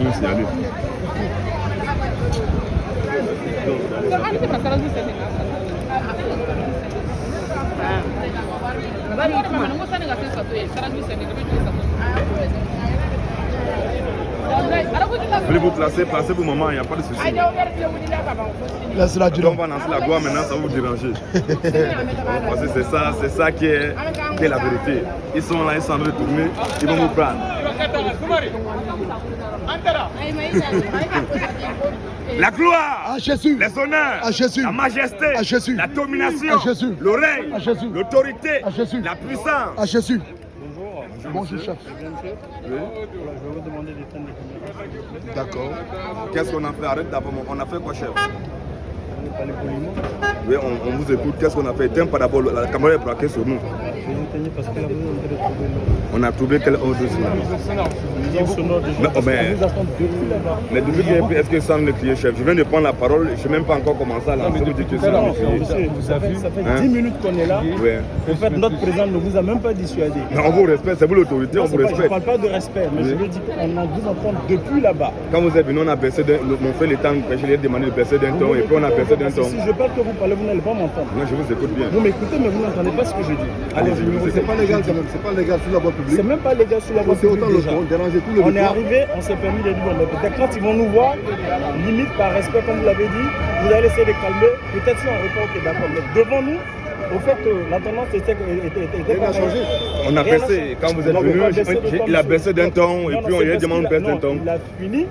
continuer à signaler. Voulez vous placer, placez vos mamans, il n'y a pas de souci. Laisse-la du On va lancer la gloire maintenant, ça va vous déranger. Parce que c'est ça qui est la vérité. Ils sont là, ils sont en train de tourner, ils vont vous prendre. La gloire, à Jésus, les honneurs, à Jésus, la majesté, à Jésus, la domination, à Jésus, le règne, à Jésus, l'autorité, à Jésus, la puissance. à Jésus. Bonjour. Bonjour, chef. Oui. Je vais vous demander d'éteindre les caméras. D'accord. Qu'est-ce qu'on a fait? Arrête d'abord. On a fait quoi, chef? On est parlé poliment. Oui, on vous écoute. Qu'est-ce qu'on a fait? Éteins pas d'abord. La caméra est braquée sur nous. Je vais éteindre parce que là, vous êtes en train de trouver l'ordre. On a trouvé quel ordre sonore? Ils ont sonore déjà. Mais, Ils attendent depuis là-bas. mais depuis est-ce que ça me crier, chef? Je viens de prendre la parole. Je n'ai même pas encore commencé à lancer. Vous dites que ça me crier. Vous avez, ça fait 10 minutes qu'on est là. Oui. En fait, notre président ne vous a même pas dissuadé. Mais on vous respecte. C'est vous l'autorité. On vous Je ne respecte. parle pas de respect, mais Oui. je veux dire qu'on vous entend depuis là-bas. Quand vous êtes venu, on a baissé on fait le temps de pêcher. Je lui ai demandé de baisser d'un ton et puis on a baissé d'un ton. Si je parle que vous parlez, vous n'allez pas m'entendre. Non, je vous écoute bien. Vous m'écoutez, mais vous n'entendez pas ce que je dis. Allez-y, je vous C'est écoute. pas légal quand même, c'est pas légal sur la voie publique. C'est même pas légal sur la voie C'est autant publique le déjà. ton, déranger tout le On est victoire. arrivé, on s'est permis de dire, bon, mais peut-être quand ils vont nous voir, limite par respect, comme vous l'avez dit, vous allez essayer de calmer. Peut-être si on répond, ok, d'accord. Mais devant nous, au fait, la tendance était Rien n'a changé. On a baissé. Quand vous êtes venu, il a baissé d'un ton et puis on lui a demandé de baisser d'un ton. Il a fini.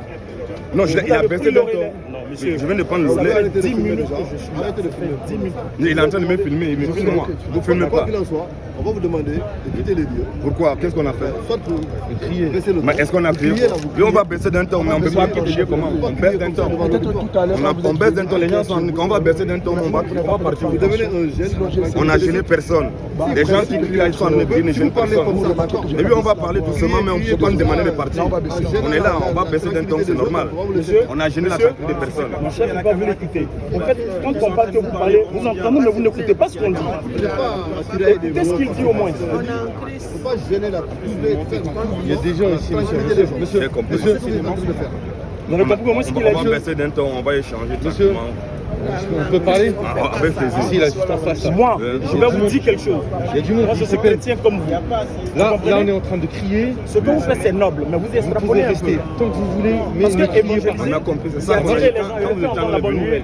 Non, il a baissé d'un ton. Non, monsieur. Je viens de prendre le Ça lait. fait Arrêtez de 10 filmer minutes déjà. que je suis là. Arrêtez de filmer. 10 minutes. Il est en train de me filmer, il me filme moi. Vous ne filmez Quoi pas. qu'il en soit, on va vous demander de quitter les lieux. Pourquoi? Qu'est-ce qu'on a fait? Soit pour baisser le ton. Mais est-ce qu'on a crié? Crier, là, vous Puis on va criez. baisser d'un ton, mais on ne peut pas crier comment? On baisse d'un ton. On baisse d'un ton, les gens sont. Quand on va baisser d'un ton, on va partir. Vous devenez un jeune. On n'a gêné personne. Les gens qui crient là, ils sont en train de crier, ne gênent personne. Et puis on va parler doucement, mais on ne peut pas nous demander de partir. On est là, on va baisser d'un ton, c'est normal. On a gêné la tranquillité des personnes. Mon chef ne va pas vous l'écouter. En fait, quand on parle que vous parlez, vous entendez, mais vous n'écoutez pas ce qu'on dit. Écoutez ce qu'il dit au moins. Il ne faut pas gêner la publicité. Il y a des gens ici, monsieur. J'ai compris. Vous n'avez pas compris comment ce qu'il a On va dit. baisser d'un ton, on va échanger tranquillement. On peut parler Avec plaisir. Ici, là, juste en face. Moi, je vais vous dire quelque chose. Il y a du monde Moi, qui je suis s'appelle. chrétien comme vous. Là, on est en train de crier. Ce que vous faites, c'est noble, mais vous Vous pouvez extrapolez un peu. rester tant que vous voulez, mais Parce ne que criez évangéliser, pas. On a compris, c'est ça. c'est attirer les gens, Quand et vous le êtes faire en dans la bonne nouvelle.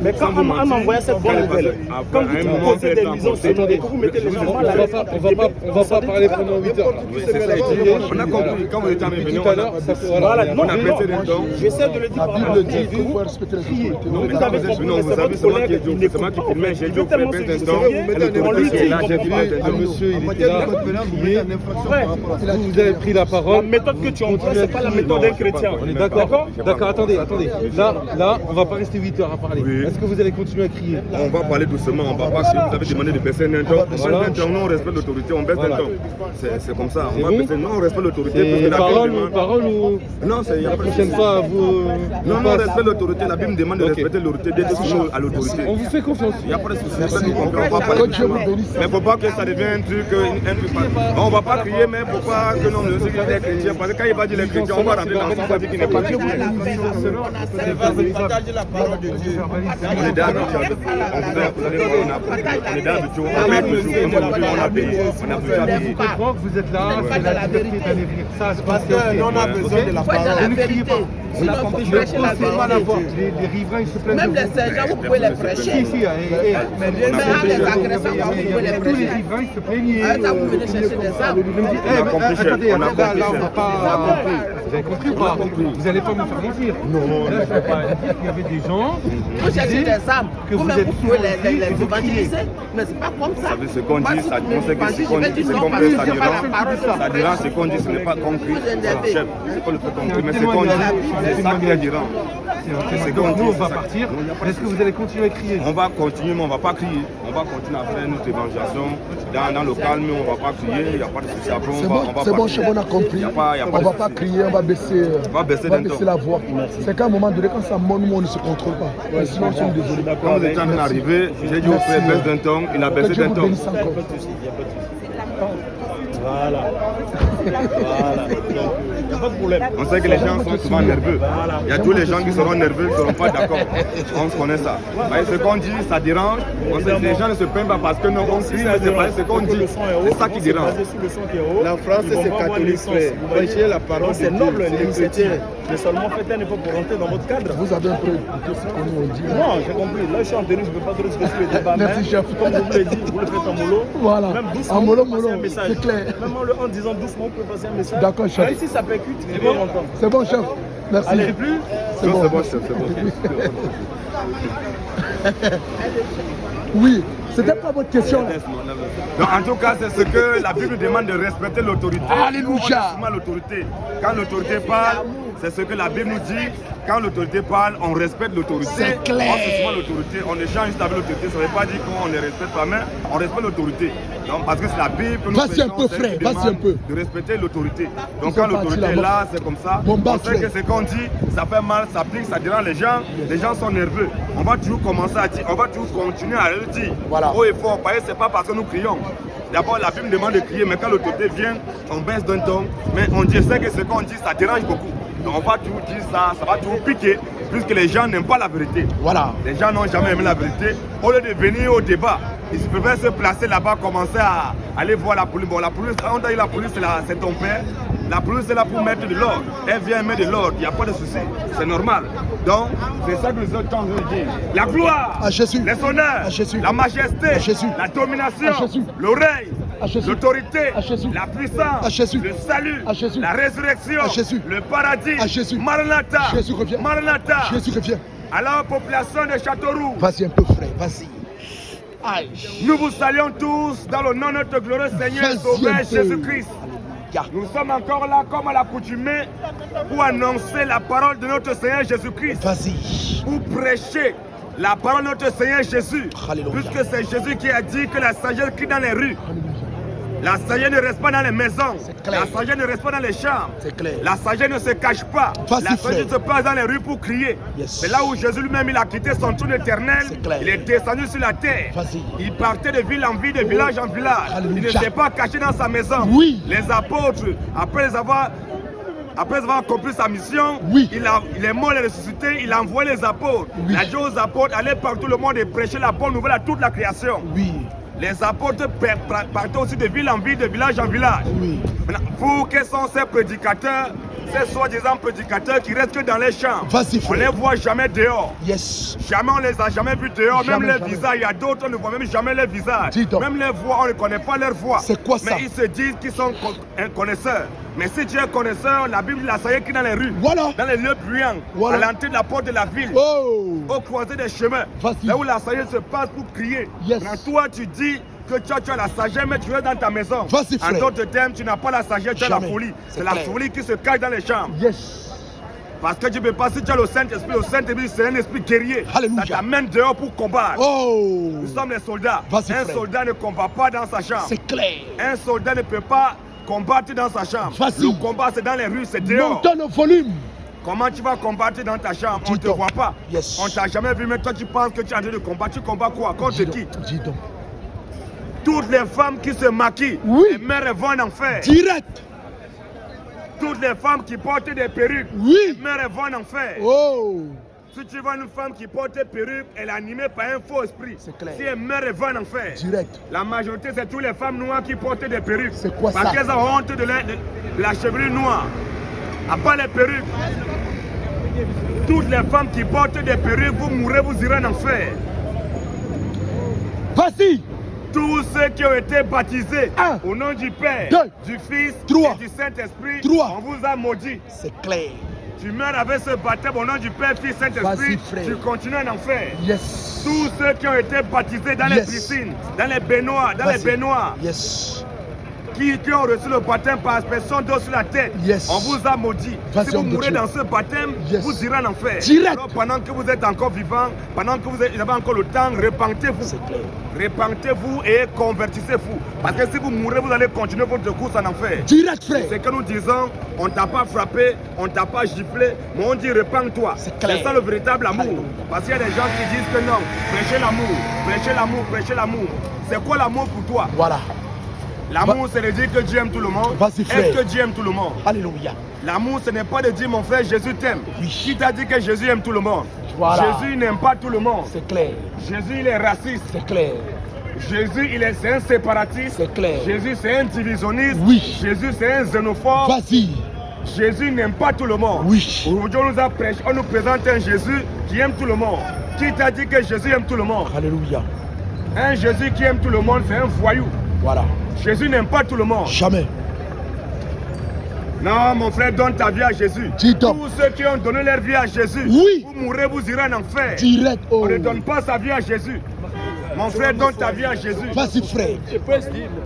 Mais quand on envoie cette bonne nouvelle, quand vous posez des misons sonores et que vous mettez les gens mal à l'aise, On va pas parler pendant 8 heures. Oui, c'est ça. On a compris. Quand vous êtes venu, Tout à l'heure, ça fait. voilà, on a baissé d'un ton. j'essaie de le dire par rapport à Il faut respecter les autorités. Non, mais vous avez compris, non, mais vous c'est savez, votre c'est moi qui collègue qui c'est moi qui n'écoute filmais, pas. j'ai dit Il au veut tellement frère se d'un temps. justifier, on lui dit, Là, j'ai il vu comprend pas. un monsieur, il En était matière là. de code pénal, vous mettez en infraction Ouais. par rapport à ça. Vous avez pris la La parole. méthode que tu emploies, c'est pas la méthode d'un chrétien. On est d'accord? D'accord, attendez. Là, on va pas rester 8 heures à parler. Oui. Est-ce que vous allez continuer à crier? On va parler doucement, on va pas, si vous avez demandé de baisser d'un ton, on baisse d'un ton, non, on respecte l'autorité, on baisse d'un ton. C'est comme ça, on va bon baisser, non, on respecte l'autorité. parce que C'est la Bible parole ou. Non, c'est il y a La pas de prochaine fois, vous. Non, on respecte l'autorité, la Bible demande de respecter l'autorité, d'être soumis à l'autorité. On vous fait confiance. Il n'y a pas de souci, ça nous comprend, on va parler doucement. Mais il ne faut pas que ça devienne un truc, on ne va pas crier, mais il ne faut pas que non, ceux qui sont chrétiens, parce que quand il va dire les chrétiens, on va rentrer dans son avis qui n'est pas chrétien. Partager la parole de Dieu. On est d'accord, on est d'accord, on a payé, on a payé. Je comprends que vous êtes là, c'est la liberté d'aller venir. Ça, je pense Parce qu'on a besoin de la parole. Ne criez pas. Sinon, il faut prêcher la parole de Dieu. Les riverains, ils se plaignent. Même les sergents, vous pouvez les prêcher. Ici, Mais bien sûr, les agresseurs, vous pouvez les tous les prêcher. riverains, ils se plaignent. Ça, vous venez chercher des armes. Attendez, on a compris, là, on chef. va pas. Vous avez compris ou pas? Vous n'allez pas me faire mentir. Non. Là, je ne vais pas dire qu'il y avait des gens. Vous cherchez des armes. que vous Vous-même, êtes vous pouvez les et vous évangéliser. Mais c'est pas comme ça. Ça veut ce qu'on Moi, dit, si ça vous on sait que m'évangélisez, ce qu'on je vais dit, dire c'est non, compris, parce que ça c'est pas la dira. parole Ça de dira Christ. ce qu'on dit, ce n'est pas compris. Vous énervez. Chef, c'est pas le fait compris, mais ce qu'on dit, c'est ça qui est dirant. C'est ce qu'on Nous, dit. on va partir. Est-ce que vous allez continuer à crier? On va continuer, mais on ne va pas crier. On va continuer à faire notre évangélisation dans le calme, on ne va pas crier, il n'y a pas de souci. Après, C'est on bon, va c'est bon, partir. chef, on a compris. Il y a pas On de va pas souci. crier, on va baisser, d'un ton. la voix. C'est qu'à un moment donné, quand ça monte, nous, on ne se contrôle pas. Ouais, sinon, nous sommes désolés. Quand vous êtes en train d'arriver, j'ai dit au frère baisse d'un ton, il a baissé Que Dieu d'un vous ton. bénisse encore. Voilà. Voilà. Il n'y a pas de problème. On sait que les gens sont souvent nerveux. Il y a tous les gens qui seront nerveux, qui ne seront pas d'accord. On se connaît ça. Ce qu'on dit, ça dérange. On sait que les gens ne se plaignent pas parce que non, on crie, mais c'est pas ce qu'on dit. C'est ça qui dérange. La France, c'est catholique, frère. Prêchez la parole. C'est noble l'initiative. J'ai seulement fait un effort pour rentrer dans votre cadre. Vous avez un peu écouté ce qu'on nous dit. Non, j'ai compris. Là, je suis en tenue, je ne peux pas trop discuter le débat. Merci, chef. Comme je vous l'ai dit, vous le faites en mollo. Voilà. Même doucement, En mollo, vous passez un message. c'est clair. Même en disant doucement, vous pouvez passer un message. D'accord, chef. Même si ça percute, c'est bon longtemps. C'est bon, chef. Merci. Allez, plus. C'est bon. C'est bon. Oui. C'était pas votre question. Donc, en tout cas, c'est ce que la Bible demande de respecter l'autorité. Alléluia. L'autorité. Quand l'autorité parle, c'est ce que la Bible nous dit. Quand l'autorité parle, on respecte l'autorité. C'est clair. On se souvent l'autorité, on échange juste avec l'autorité. Ça ne veut pas dire qu'on ne respecte pas, mais on respecte l'autorité. Donc, parce que c'est la Bible que nous Vas-y un peu, frère. Vas-y un peu. de respecter l'autorité. Donc, quand l'autorité est là, c'est comme ça. Bon, on sait que ce qu'on dit, ça fait mal, ça pique, ça dérange les gens. Les gens sont nerveux. On va toujours commencer à dire, on va toujours continuer à le dire. Voilà. Haut et fort. C'est pas parce que nous crions. D'abord, la Bible demande de crier, mais quand l'autorité vient, on baisse d'un ton. Mais on dit, c'est que ce qu'on dit, ça dérange beaucoup. Donc on va toujours dire ça, ça va toujours piquer, puisque les gens n'aiment pas la vérité. Voilà. Les gens n'ont jamais aimé la vérité. Au lieu de venir au débat, ils peuvent se placer là-bas, commencer à aller voir la police. Bon, la police, on a dit la police, c'est ton père. La police est là pour mettre de l'ordre. Elle vient mettre de l'ordre, il n'y a pas de souci. C'est normal. Donc, c'est ça que nous autres temps de dire. La gloire, à Jésus. les honneurs, à Jésus. la majesté, à Jésus. la domination, à Jésus. l'oreille, à Jésus. l'autorité, à Jésus. la puissance, à Jésus. le salut, à Jésus. la résurrection, à Jésus. le paradis, à Jésus. Maranatha, Jésus revient. Maranatha. Jésus revient. Alors, population de Châteauroux, Vas-y un peu, frère, vas-y. Aïe. nous vous saluons tous dans le nom de notre glorieux Seigneur et Sauveur Jésus-Christ. Nous sommes encore là comme à l'accoutumée pour annoncer la parole de notre Seigneur Jésus-Christ. Vas-y. Pour prêcher la parole de notre Seigneur Jésus. Alléluia. Puisque c'est Jésus qui a dit que la sagesse crie dans les rues. La sagesse ne reste pas dans les maisons. Clair. La sagesse ne reste pas dans les chambres. C'est clair. La sagesse ne se cache pas. Vas-y, La sagesse frère. se passe dans les rues pour crier. Yes. C'est là où Jésus lui-même il a quitté son trône éternel. C'est clair. Il est descendu sur la terre. Vas-y. Il partait de ville en ville, de village en village. Alléluia. Il ne s'est pas caché dans sa maison. Oui. Les apôtres, après avoir accompli sa mission, Oui. il est mort et ressuscité, il a envoyé les apôtres. Oui. Il a dit aux apôtres, allez partout le monde et prêchez la bonne nouvelle à toute la création. Oui. Les apôtres partaient aussi de ville en ville, de village en village. Oui. Maintenant, vous, quels sont ces prédicateurs, ces soi-disant prédicateurs qui restent que dans les champs? Vas-y, On frère. les voit jamais dehors. Yes. Jamais on les a jamais vus dehors, Jamais, même les jamais. visages. Il y a d'autres, on ne voit même jamais les visages. Dis donc. Même les voix, on ne connaît pas leurs voix. C'est quoi ça? Mais ils se disent qu'ils sont connaisseurs. Mais si tu es connaisseur, la Bible la savait qui dans les rues, Voilà. dans les lieux bruyants, Voilà. à l'entrée de la porte de la ville, Oh. au croisé des chemins, Vas-y. là où la sagesse se passe pour crier. Yes. Maintenant, toi, tu dis que tu as la sagesse, mais tu es dans ta maison. Vas-y, En frère. d'autres termes, tu n'as pas la sagesse, tu as la Jamais. folie. C'est C'est la clair. folie qui se cache dans les chambres. Yes. Parce que tu ne peux pas, si tu as le Saint-Esprit, c'est un esprit guerrier. Alléluia. Ça t'amène dehors pour combattre. Oh. Nous sommes les soldats. Vas-y, Un frère. soldat ne combat pas dans sa chambre. C'est clair. Un soldat ne peut pas combattre dans sa chambre. Vas-y. Le combat, c'est dans les rues, c'est dehors. Montons le volume. Comment tu vas combattre dans ta chambre? On ne te Dis-donc. voit pas. Yes. On ne t'a jamais vu, mais toi tu penses que tu es en train de combattre. Tu combats quoi? Contre Dis qui? donc. Dis donc. Toutes les femmes qui se maquillent, Oui. les mères vont en enfer. Direct. Toutes les femmes qui portent des perruques, Oui. les mères vont en enfer. Oh. Si tu vois une femme qui porte des perruques, elle est animée par un faux esprit. C'est clair. Si elle meurt, elle va en enfer. Direct. La majorité, c'est toutes les femmes noires qui portent des perruques. C'est quoi Parce ça? qu'elles ont honte de la chevelure noire. À part les perruques, toutes les femmes qui portent des perruques, vous mourrez, vous irez en enfer. Vas-y. Tous ceux qui ont été baptisés Un. au nom du Père, Deux. du Fils Trois. et du Saint-Esprit, Trois. on vous a maudit. C'est clair. Tu meurs avec ce baptême au nom du Père, Fils, Vas-y, Saint-Esprit, frère. tu continues en enfer. Yes. Tous ceux qui ont été baptisés dans les Yes. piscines, dans les baignoires, Vas-y. Yes. qui ont reçu le baptême par aspersion d'eau sur la tête, Yes. on vous a maudit. Vas-y, Si vous homme de mourrez Dieu. dans ce baptême, Yes. vous irez en enfer. Direct. Alors pendant que vous êtes encore vivant, pendant que vous avez encore le temps, repentez-vous. C'est clair. Repentez-vous et convertissez-vous. Parce que si vous mourrez, vous allez continuer votre course en enfer. Direct, frère. C'est que nous disons, on ne t'a pas frappé, on ne t'a pas giflé, mais on dit repens-toi. C'est clair. C'est ça le véritable amour. Alléluia. Parce qu'il y a des gens qui disent que non, prêchez l'amour, prêchez l'amour, prêchez l'amour. C'est quoi l'amour pour toi? Voilà. L'amour, c'est de dire que Dieu aime tout le monde. Vas-y, frère. Est-ce que Dieu aime tout le monde? Alléluia. L'amour, ce n'est pas de dire, mon frère, Jésus t'aime. Oui. Qui t'a dit que Jésus aime tout le monde? Voilà. Jésus n'aime pas tout le monde. C'est clair. Jésus, il est raciste. C'est clair. Jésus, c'est un séparatiste. C'est clair. Jésus, c'est un divisionniste. Oui. Jésus, c'est un xénophobe. Vas-y. Jésus n'aime pas tout le monde. Oui. Aujourd'hui, on nous présente un Jésus qui aime tout le monde. Qui t'a dit que Jésus aime tout le monde? Alléluia. Un Jésus qui aime tout le monde, c'est un voyou. Voilà. Jésus n'aime pas tout le monde. Jamais. Non, mon frère, donne ta vie à Jésus. Dis donc. Tous ceux qui ont donné leur vie à Jésus, Oui. vous mourrez, vous irez en enfer. Direct. Oh. On ne donne pas sa vie à Jésus. Mon frère, donne ta vie à Jésus. Vas-y, frère.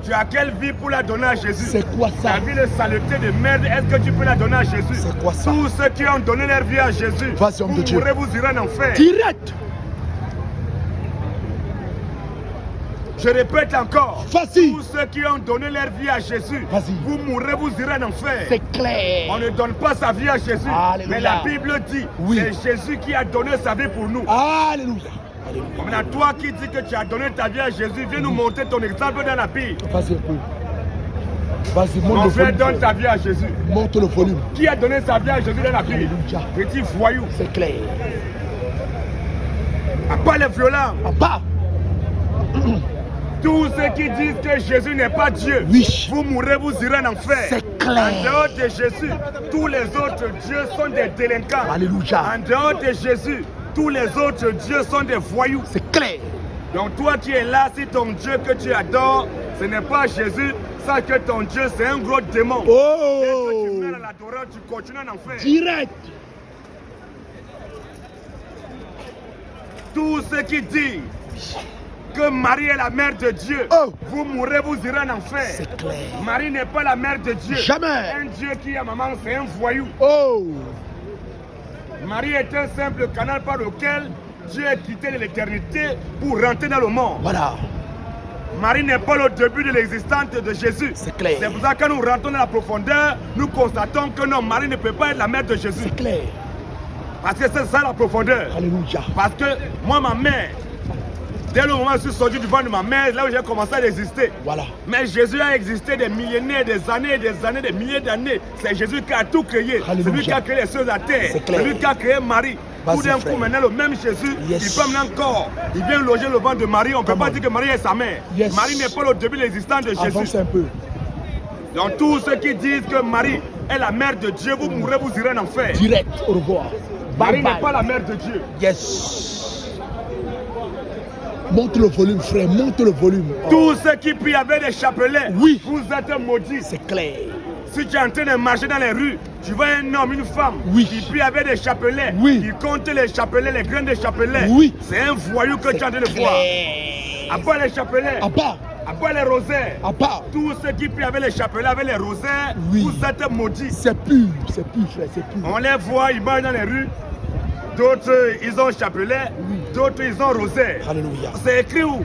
Tu as quelle vie pour la donner à Jésus? C'est quoi ça? Ta vie de saleté, de merde, est-ce que tu peux la donner à Jésus? C'est quoi ça? Tous ceux qui ont donné leur vie à Jésus, Vas-y, homme vous de Dieu. mourrez, vous irez en enfer. Direct. Je répète encore. Vas-y. Tous ceux qui ont donné leur vie à Jésus, Vas-y. vous mourrez, vous irez en enfer. C'est clair. On ne donne pas sa vie à Jésus. Alléluia. Mais la Bible dit, Oui. c'est Jésus qui a donné sa vie pour nous. Alléluia. Alléluia. Maintenant, toi qui dis que tu as donné ta vie à Jésus, viens nous montrer ton exemple dans la Bible. Vas-y un peu. Vas-y, monte Mon le frère, volume. donne ta vie à Jésus. Monte le volume. Qui a donné sa vie à Jésus dans la Bible? Alléluia. Petit voyou. C'est clair. À part les violents, À part. tous ceux qui disent que Jésus n'est pas Dieu, Oui. vous mourrez, vous irez en enfer. C'est clair. En dehors de Jésus, tous les autres dieux sont des délinquants. Alléluia. En dehors de Jésus, tous les autres dieux sont des voyous. C'est clair. Donc toi qui es là, si ton Dieu que tu adores, ce n'est pas Jésus, sache que ton Dieu c'est un gros démon. Dès que tu meurs à l'adorer, tu continues en enfer. Direct. Tous ceux qui disent que Marie est la mère de Dieu, Oh. vous mourrez, vous irez en enfer. C'est clair. Marie n'est pas la mère de Dieu. Jamais. Un Dieu qui a maman, c'est un voyou. Oh. Marie est un simple canal par lequel Dieu a quitté l'éternité pour rentrer dans le monde. Voilà. Marie n'est pas le début de l'existence de Jésus. C'est clair. C'est pour ça que nous rentrons dans la profondeur, nous constatons que non, Marie ne peut pas être la mère de Jésus. C'est clair. Parce que c'est ça la profondeur. Alléluia. Parce que moi, ma mère, dès le moment où je suis sorti du ventre de ma mère, là où j'ai commencé à exister. Voilà. Mais Jésus a existé des millénaires, des années, des milliers d'années. C'est Jésus qui a tout créé. Alléluia. C'est lui qui a créé les cieux de la terre. C'est clair. C'est lui qui a créé Marie. Vas-y, Tout d'un frère. coup, maintenant, le même Jésus, Yes. il peut maintenant encore. Il vient loger le ventre de Marie. On ne peut Come pas on. dire que Marie est sa mère. Yes. Marie n'est pas le début de l'existence de Avance Jésus. un peu. Donc, tous ceux qui disent que Marie est la mère de Dieu, vous mourrez, vous irez en enfer. Direct. Au revoir. Marie Bye n'est bye. pas la mère de Dieu. Yes. Monte le volume, frère. Monte le volume. Oh. Tous ceux qui prient avec des chapelets, Oui. vous êtes maudits. C'est clair. Si tu es en train de marcher dans les rues, tu vois un homme, une femme Oui. qui prie avec des chapelets, Oui. qui compte les chapelets, les graines des chapelets. Oui. C'est un voyou que tu es en train de voir. À bas les chapelets, À part. à bas les rosaires. À part. Tous ceux qui prient avec les chapelets, avec les rosaires, Oui. vous êtes maudits. C'est pur. C'est pur, frère. C'est pur. On les voit, ils marchent dans les rues. D'autres, ils ont chapelet. D'autres, ils ont rosaire. Alléluia. C'est écrit où?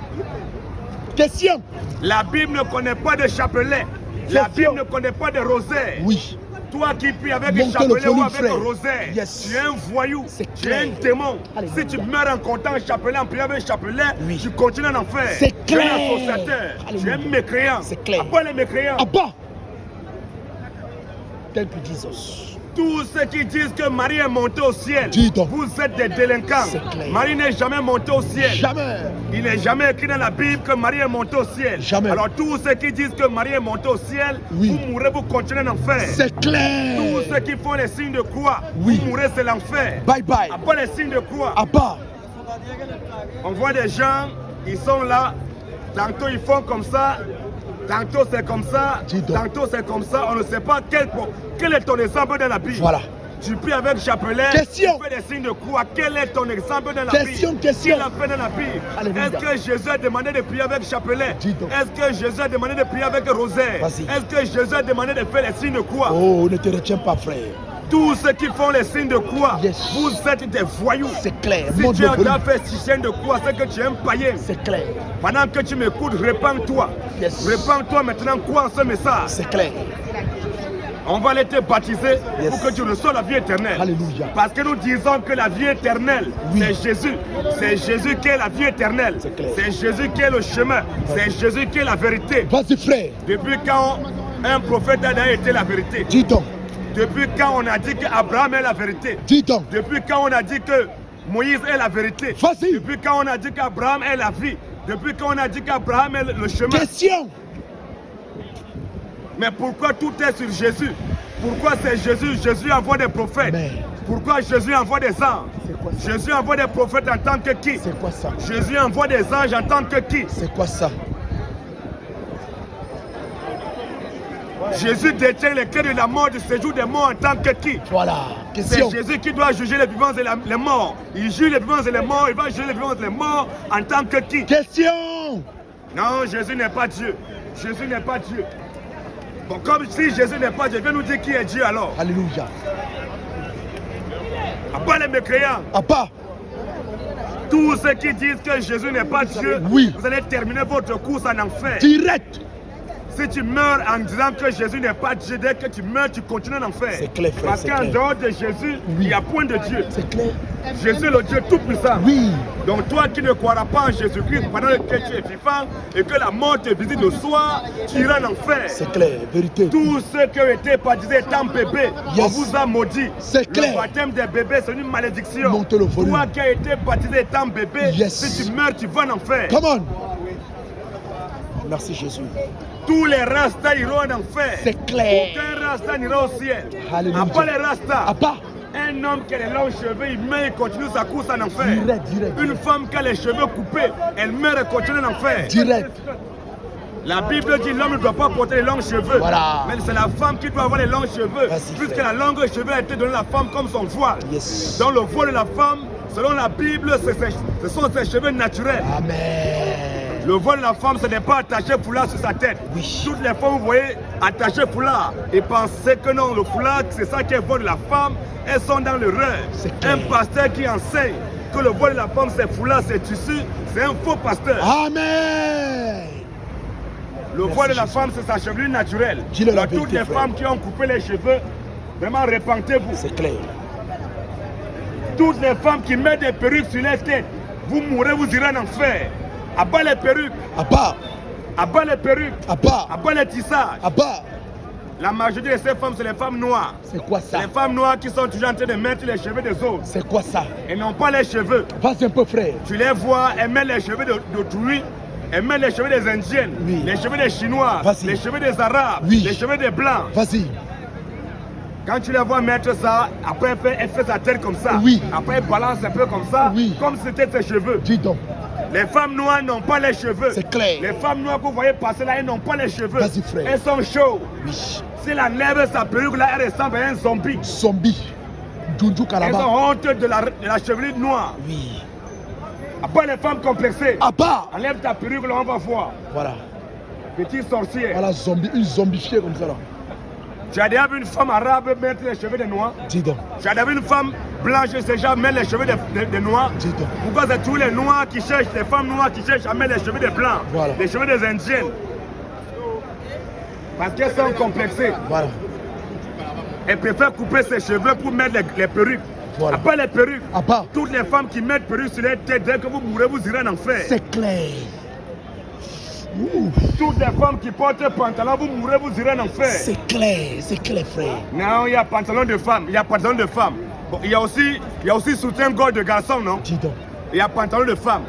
Question. La Bible ne connaît pas de chapelet. La Bible ne connaît pas de rosaire. Oui. Toi qui pries avec un Monte le chapelet ou volume, avec frère. un rosaire, Yes. tu es un voyou, C'est tu es un clair. démon. Alléluia. Si tu meurs en comptant un chapelet, en priant avec un chapelet, Oui. tu continues en enfer. C'est Tu es un clair. associateur, tu es Alléluia. un mécréant. C'est clair. Après les mécréants, À part. Tel que Jesus. tous ceux qui disent que Marie est montée au ciel, Dis donc. vous êtes des délinquants. C'est clair. Marie n'est jamais montée au ciel. Jamais. Il n'est jamais écrit dans la Bible que Marie est montée au ciel. Jamais. Alors tous ceux qui disent que Marie est montée au ciel, Oui. vous mourrez, vous continuez en enfer. C'est clair. Tous ceux qui font les signes de croix, Oui. vous mourrez, c'est l'enfer. Bye bye. Après les signes de croix, À part. on voit des gens, ils sont là, tantôt ils font comme ça, tantôt c'est comme ça, Dis donc. tantôt c'est comme ça, on ne sait pas quel est ton exemple dans la Bible. Voilà. Tu pries avec chapelet, Question. tu fais des signes de croix, quel est ton exemple dans la Question, Bible? question. Qui l'a fait dans la Bible? Alléluia. Est-ce que Jésus a demandé de prier avec chapelet? Dis donc. Est-ce que Jésus a demandé de prier avec rosaire? Vas-y. Est-ce que Jésus a demandé de faire les signes de croix? Oh, ne te retiens pas, frère. Tous ceux qui font les signes de croix, Yes. vous êtes des voyous. C'est clair. Si Monte tu le as déjà volume. fait 6 signes de croix, c'est que tu es un païen. C'est clair. Pendant que tu m'écoutes, répands-toi. Yes. Répands-toi maintenant, crois en ce message. C'est clair. On va aller te baptiser pour que tu reçoives la vie éternelle. Alléluia. Parce que nous disons que la vie éternelle, c'est Jésus. C'est Jésus qui est la vie éternelle. C'est Jésus qui est le chemin. C'est Jésus qui est la vérité. Vas-y, frère. Depuis quand un prophète a été la vérité? Dis donc. Depuis quand on a dit qu'Abraham est la vérité? Dis donc. Depuis quand on a dit que Moïse est la vérité? Vas-y. Depuis quand on a dit qu'Abraham est la vie? Depuis quand on a dit qu'Abraham est le chemin? Question. Mais pourquoi tout est sur Jésus? Pourquoi c'est Jésus? Jésus envoie des prophètes. Mais pourquoi Jésus envoie des anges? c'est quoi ça? Jésus envoie des prophètes en tant que qui? C'est quoi ça? Jésus envoie des anges en tant que qui? C'est quoi ça? Jésus détient les clés de la mort, du séjour des morts en tant que qui? Voilà. C'est Question. Jésus qui doit juger les vivants et les morts. Il juge les vivants et les morts, il va juger les vivants et les morts en tant que qui? Question. Non, Jésus n'est pas Dieu. Jésus n'est pas Dieu. Bon, comme si Jésus n'est pas Dieu, viens nous dire qui est Dieu alors. Alléluia. À part les mécréants, À part. tous ceux qui disent que Jésus n'est pas Dieu, Oui. vous allez terminer votre course en enfer. Direct. Si tu meurs en disant que Jésus n'est pas Dieu, dès que tu meurs, tu continues en enfer. C'est clair, frère, Parce c'est qu'en clair. dehors de Jésus, il n'y a point de Dieu. C'est clair. Jésus est le Dieu tout-puissant. Oui. Donc toi qui ne croiras pas en Jésus-Christ pendant que tu es vivant et que la mort te visite le soir, tu iras en enfer. C'est clair. Vérité. Tous ceux qui ont été baptisés étant bébés, Yes. on vous a maudit. C'est clair. Le baptême des bébés, c'est une malédiction. Montez le volume. Toi qui as été baptisé étant bébé, Yes. si tu meurs, tu vas en enfer. Come on. Merci Jésus. Tous les rastas iront en enfer. C'est clair. Aucun rasta n'ira au ciel. Alléluia. À part les rastas. À part. Un homme qui a les longs cheveux, il meurt et continue sa course en enfer. Direct. Une femme qui a les cheveux coupés, elle meurt et continue en enfer. Direct. La Bible dit l'homme ne doit pas porter les longs cheveux. Voilà. Mais c'est la femme qui doit avoir les longs cheveux. Vas-y, Puisque frère. la longue cheveux a été donnée à la femme comme son voile. Yes. Dans le voile de la femme, selon la Bible, ce sont ses cheveux naturels. Amen. Le voile de la femme, ce n'est pas attaché foulard sur sa tête. Oui. Toutes les femmes, vous voyez, attachées foulard. Et pensez que non, le foulard, c'est ça qui est le voile de la femme. Elles sont dans l'erreur. C'est clair. Un pasteur qui enseigne que le voile de la femme, c'est foulard, c'est tissu, c'est un faux pasteur. Amen. Le Merci, voile de la Jésus. femme, c'est sa chevelure naturelle. Dis-le la Donc, toutes vérité, les frère. femmes qui ont coupé les cheveux, vraiment repentez-vous. C'est clair. Toutes les femmes qui mettent des perruques sur les têtes, vous mourrez, vous irez en enfer. À bas les perruques, À part. à bas les perruques, À part. à bas les tissages. À part. La majorité de ces femmes, c'est les femmes noires. C'est quoi C'est ça? les femmes noires qui sont toujours en train de mettre les cheveux des autres. C'est quoi ça? Elles n'ont pas les cheveux. Vas-y un peu frère. Tu les vois, elles mettent les cheveux d'autrui, elles mettent les cheveux des Indiennes, Oui. les cheveux des Chinois, Vas-y. les cheveux des Arabes, Oui. les cheveux des Blancs. Vas-y. Quand tu les vois mettre ça, après elle fait sa tête comme ça. Oui. Après elle balance un peu comme ça, Oui. comme si c'était ses cheveux. Dis donc. Les femmes noires n'ont pas les cheveux. C'est clair. Les femmes noires que vous voyez passer là, elles n'ont pas les cheveux. Vas-y, frère. Elles sont chaudes. Oui. Si la lève sa perruque là, elle ressemble à un zombie. Zombie. Junju Elles Kalaba. ont honte de la chevelure noire. Oui. Après les femmes complexées, À part. enlève ta perruque là, on va voir. Voilà. Petite sorcière. Voilà zombie. Une zombifiée comme ça là. Tu as déjà vu une femme arabe mettre les cheveux des noirs? Dis donc. Tu as déjà vu une femme blanche c'est déjà mettre les cheveux des noirs? Dis donc. Pourquoi c'est tous les noirs qui cherchent, les femmes noires qui cherchent à mettre les cheveux des blancs, Voilà. les cheveux des indiennes? Parce qu'elles sont complexées. Voilà. Elles préfèrent couper ses cheveux pour mettre les perruques. Voilà. Après les perruques, À part. toutes les femmes qui mettent perruques sur les têtes, dès que vous mourrez, vous irez en enfer. C'est clair. Ouh. Toutes les femmes qui portent pantalon, vous mourrez, vous irez en enfer. C'est clair frère. Non, il y a pantalon de femme, il y a pantalon de femme. Bon, il y a aussi soutien-gorge de garçon, non? Dis donc. Il y a pantalon de femme.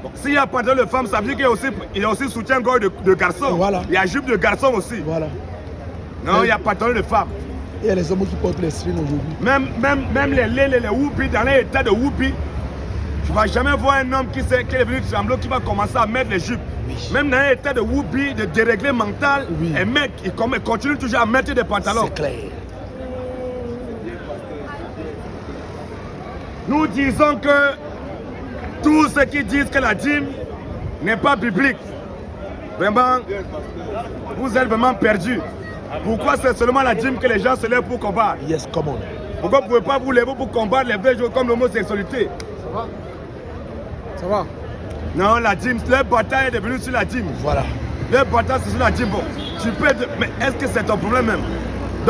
Bon, s'il y a pantalon de femme, ça veut dire qu'il y a aussi soutien-gorge de garçon. Voilà. Il y a jupe de garçon aussi. Voilà. Non, il y a pantalon de femme. Et il y a les hommes qui portent les strings aujourd'hui. Même les whoopies, dans les états de whoopie, tu ne vas jamais voir un homme qui est venu trembler, qui va commencer à mettre les jupes. Oui. Même dans un état de whoopie, de déréglé mental, Oui. un mec, il continue toujours à mettre des pantalons. C'est clair. Nous disons que tous ceux qui disent que la dîme n'est pas biblique, vraiment, vous êtes vraiment perdus. Pourquoi c'est seulement la dîme que les gens se lèvent pour combattre? Yes, come on. Pourquoi vous ne pouvez pas vous lever pour combattre les vraies choses comme l'homosexualité? Ça va? Non, la dîme, leur bataille est devenue sur la dîme. Voilà. Leur bataille c'est sur la dîme. Bon, tu peux... Mais est-ce que c'est ton problème même?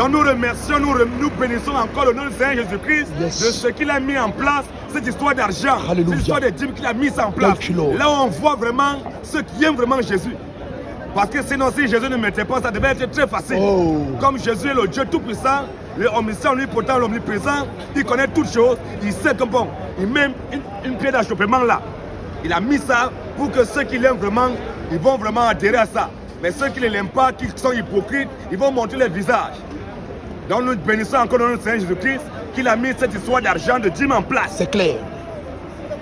Donc nous remercions, nous bénissons encore le nom du Seigneur Jésus-Christ de ce qu'il a mis en place, cette histoire d'argent, cette histoire de dîmes qu'il a mis en place. Là où on voit vraiment ceux qui aiment vraiment Jésus. Parce que sinon, si Jésus ne mettait pas, ça devait être très facile. Comme Jésus est le Dieu tout-puissant, le omniscient, omnipotent, l'omniprésent, il connaît toutes choses, il sait que bon, il met une clé d'achoppement là. Il a mis ça pour que ceux qui l'aiment vraiment, ils vont vraiment adhérer à ça. Mais ceux qui ne l'aiment pas, qui sont hypocrites, ils vont montrer les visages. Donc nous bénissons encore notre Seigneur Jésus-Christ qu'il a mis cette histoire d'argent de dîmes en place. C'est clair.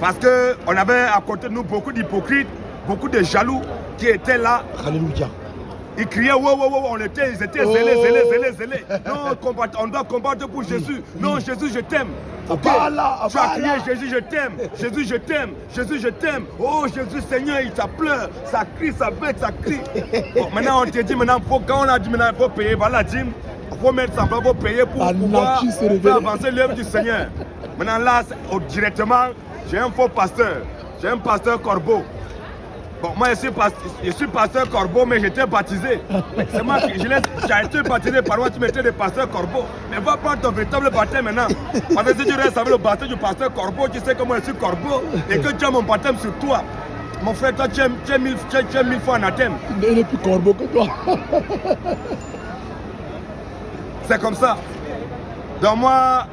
Parce qu'on avait à côté de nous beaucoup d'hypocrites, beaucoup de jaloux qui étaient là. Alléluia. Ils criaient, ils étaient zélés. Non, on doit combattre pour Jésus. Non, Jésus, je t'aime. Okay. Tu as crié, Jésus, je t'aime. Jésus, je t'aime. Jésus, je t'aime. Oh, Jésus, Seigneur, il t'a pleure. Ça crie, ça bête, ça crie. Bon, maintenant, on te dit, quand on a dit, maintenant, il faut payer, voilà, dîme. Il faut mettre ça, il faut payer pour pouvoir faire avancer l'œuvre du Seigneur. Maintenant, là, directement, j'ai un faux pasteur. J'ai un pasteur Corbeau. Bon, moi, je suis pasteur Corbeau, mais j'étais baptisé. C'est moi qui j'ai été baptisé par moi, tu mettais des pasteurs Corbeau. Mais va prendre ton véritable baptême maintenant. Parce que si tu restes avec le baptême du pasteur Corbeau, tu sais que moi, je suis Corbeau et que tu as mon baptême sur toi. Mon frère, toi, tu es mille fois anathème. Il n'est plus Corbeau que toi. C'est comme ça. Donc moi,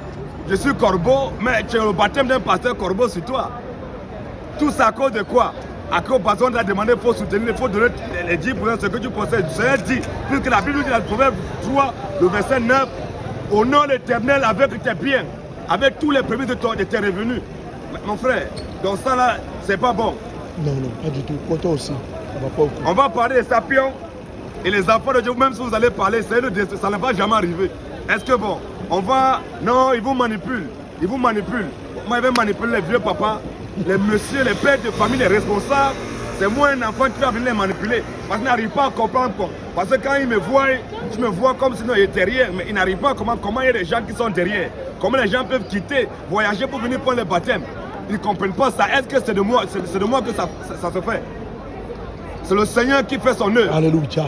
je suis Corbeau, mais tu as le baptême d'un pasteur Corbeau sur toi. Tout ça à cause de quoi? À cause parce qu'on t'a demandé, il faut soutenir, il faut donner les 10% de ce que tu possèdes. C'est dit, puisque la Bible dit dans le Proverbe 3, le verset 9, honore l'Éternel avec tes biens, avec tous les prémices de tes revenus. Mon frère, donc ça là, c'est pas bon. Non, pas du tout. Pour toi aussi, on va parler des sapiens et les enfants de Dieu, même si vous allez parler, ça ne va jamais arriver. Est-ce que bon, on va... Non, ils vous manipulent. Ils vous manipulent. Moi, ils vont manipuler les vieux papas, les messieurs, les pères de famille, les responsables. C'est moi un enfant qui va venir les manipuler. Parce qu'ils n'arrivent pas à comprendre. Parce que quand ils me voient, je me vois comme si il est derrière. Mais ils n'arrivent pas à comprendre comment il y a des gens qui sont derrière. Comment les gens peuvent quitter, voyager pour venir prendre le baptême. Ils ne comprennent pas ça. Est-ce que c'est de moi, c'est de moi que ça se fait? C'est le Seigneur qui fait son œuvre. Alléluia.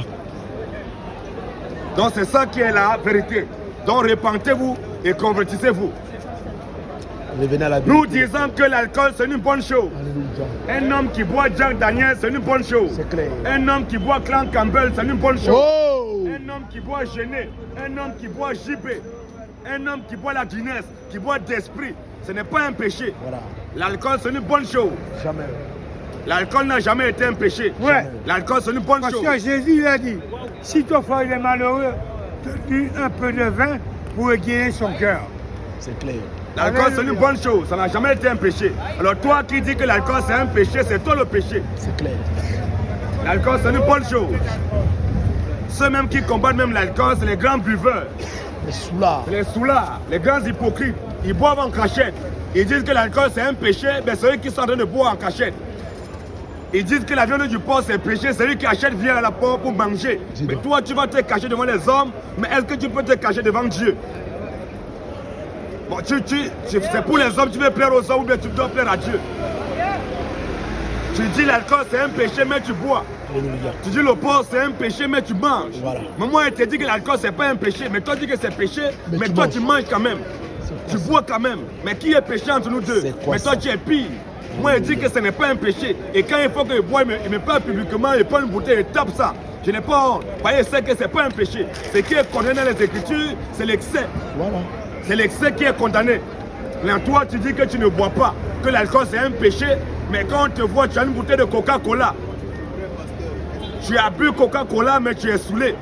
Donc c'est ça qui est la vérité. Donc repentez-vous et convertissez-vous. Nous disons que l'alcool c'est une bonne chose. Alléluia. Un homme qui boit Jack Daniel c'est une bonne chose. C'est clair. Un homme qui boit Clan Campbell c'est une bonne chose. Un homme qui boit Géné, un homme qui boit JB, un homme qui boit la Guinness, qui boit d'esprit, ce n'est pas un péché. Voilà. L'alcool c'est une bonne chose. Jamais. L'alcool n'a jamais été un péché. Ouais. L'alcool c'est une bonne chose. Parce que Jésus a dit, si ton frère est malheureux, donne-lui un peu de vin pour guérir son cœur. C'est clair. L'alcool c'est une bonne chose, ça n'a jamais été un péché. Alors toi qui dis que l'alcool c'est un péché, c'est toi le péché. C'est clair. L'alcool c'est une bonne chose. Ceux même qui combattent même l'alcool, c'est les grands buveurs. Les soulards. Les soulards, les grands hypocrites. Ils boivent en cachette. Ils disent que l'alcool c'est un péché, mais c'est eux qui sont en train de boire en cachette. Ils disent que la viande du porc c'est péché, c'est lui qui achète vient à la porte pour manger. Mais toi tu vas te cacher devant les hommes, mais est-ce que tu peux te cacher devant Dieu? Bon, c'est pour les hommes, tu veux plaire aux hommes ou bien tu dois plaire à Dieu. Tu dis l'alcool c'est un péché mais tu bois. Alléluia. Tu dis le porc c'est un péché mais tu manges. Voilà. Mais moi je te dis que l'alcool c'est pas un péché, mais toi tu dis que c'est péché, mais toi tu manges quand même. Tu bois quand même. Mais qui est péché entre nous deux? Mais toi tu es pire. Moi je dis que ce n'est pas un péché. Et quand il faut que je bois, il me parle publiquement, il prend une bouteille et tape ça. Je n'ai pas honte. Parce que je sais que ce n'est pas un péché. Ce qui est condamné dans les Écritures, c'est l'excès. Voilà. C'est l'excès qui est condamné. Mais toi, tu dis que tu ne bois pas, que l'alcool c'est un péché, mais quand on te voit, tu as une bouteille de Coca-Cola. Tu as bu Coca-Cola, mais tu es saoulé.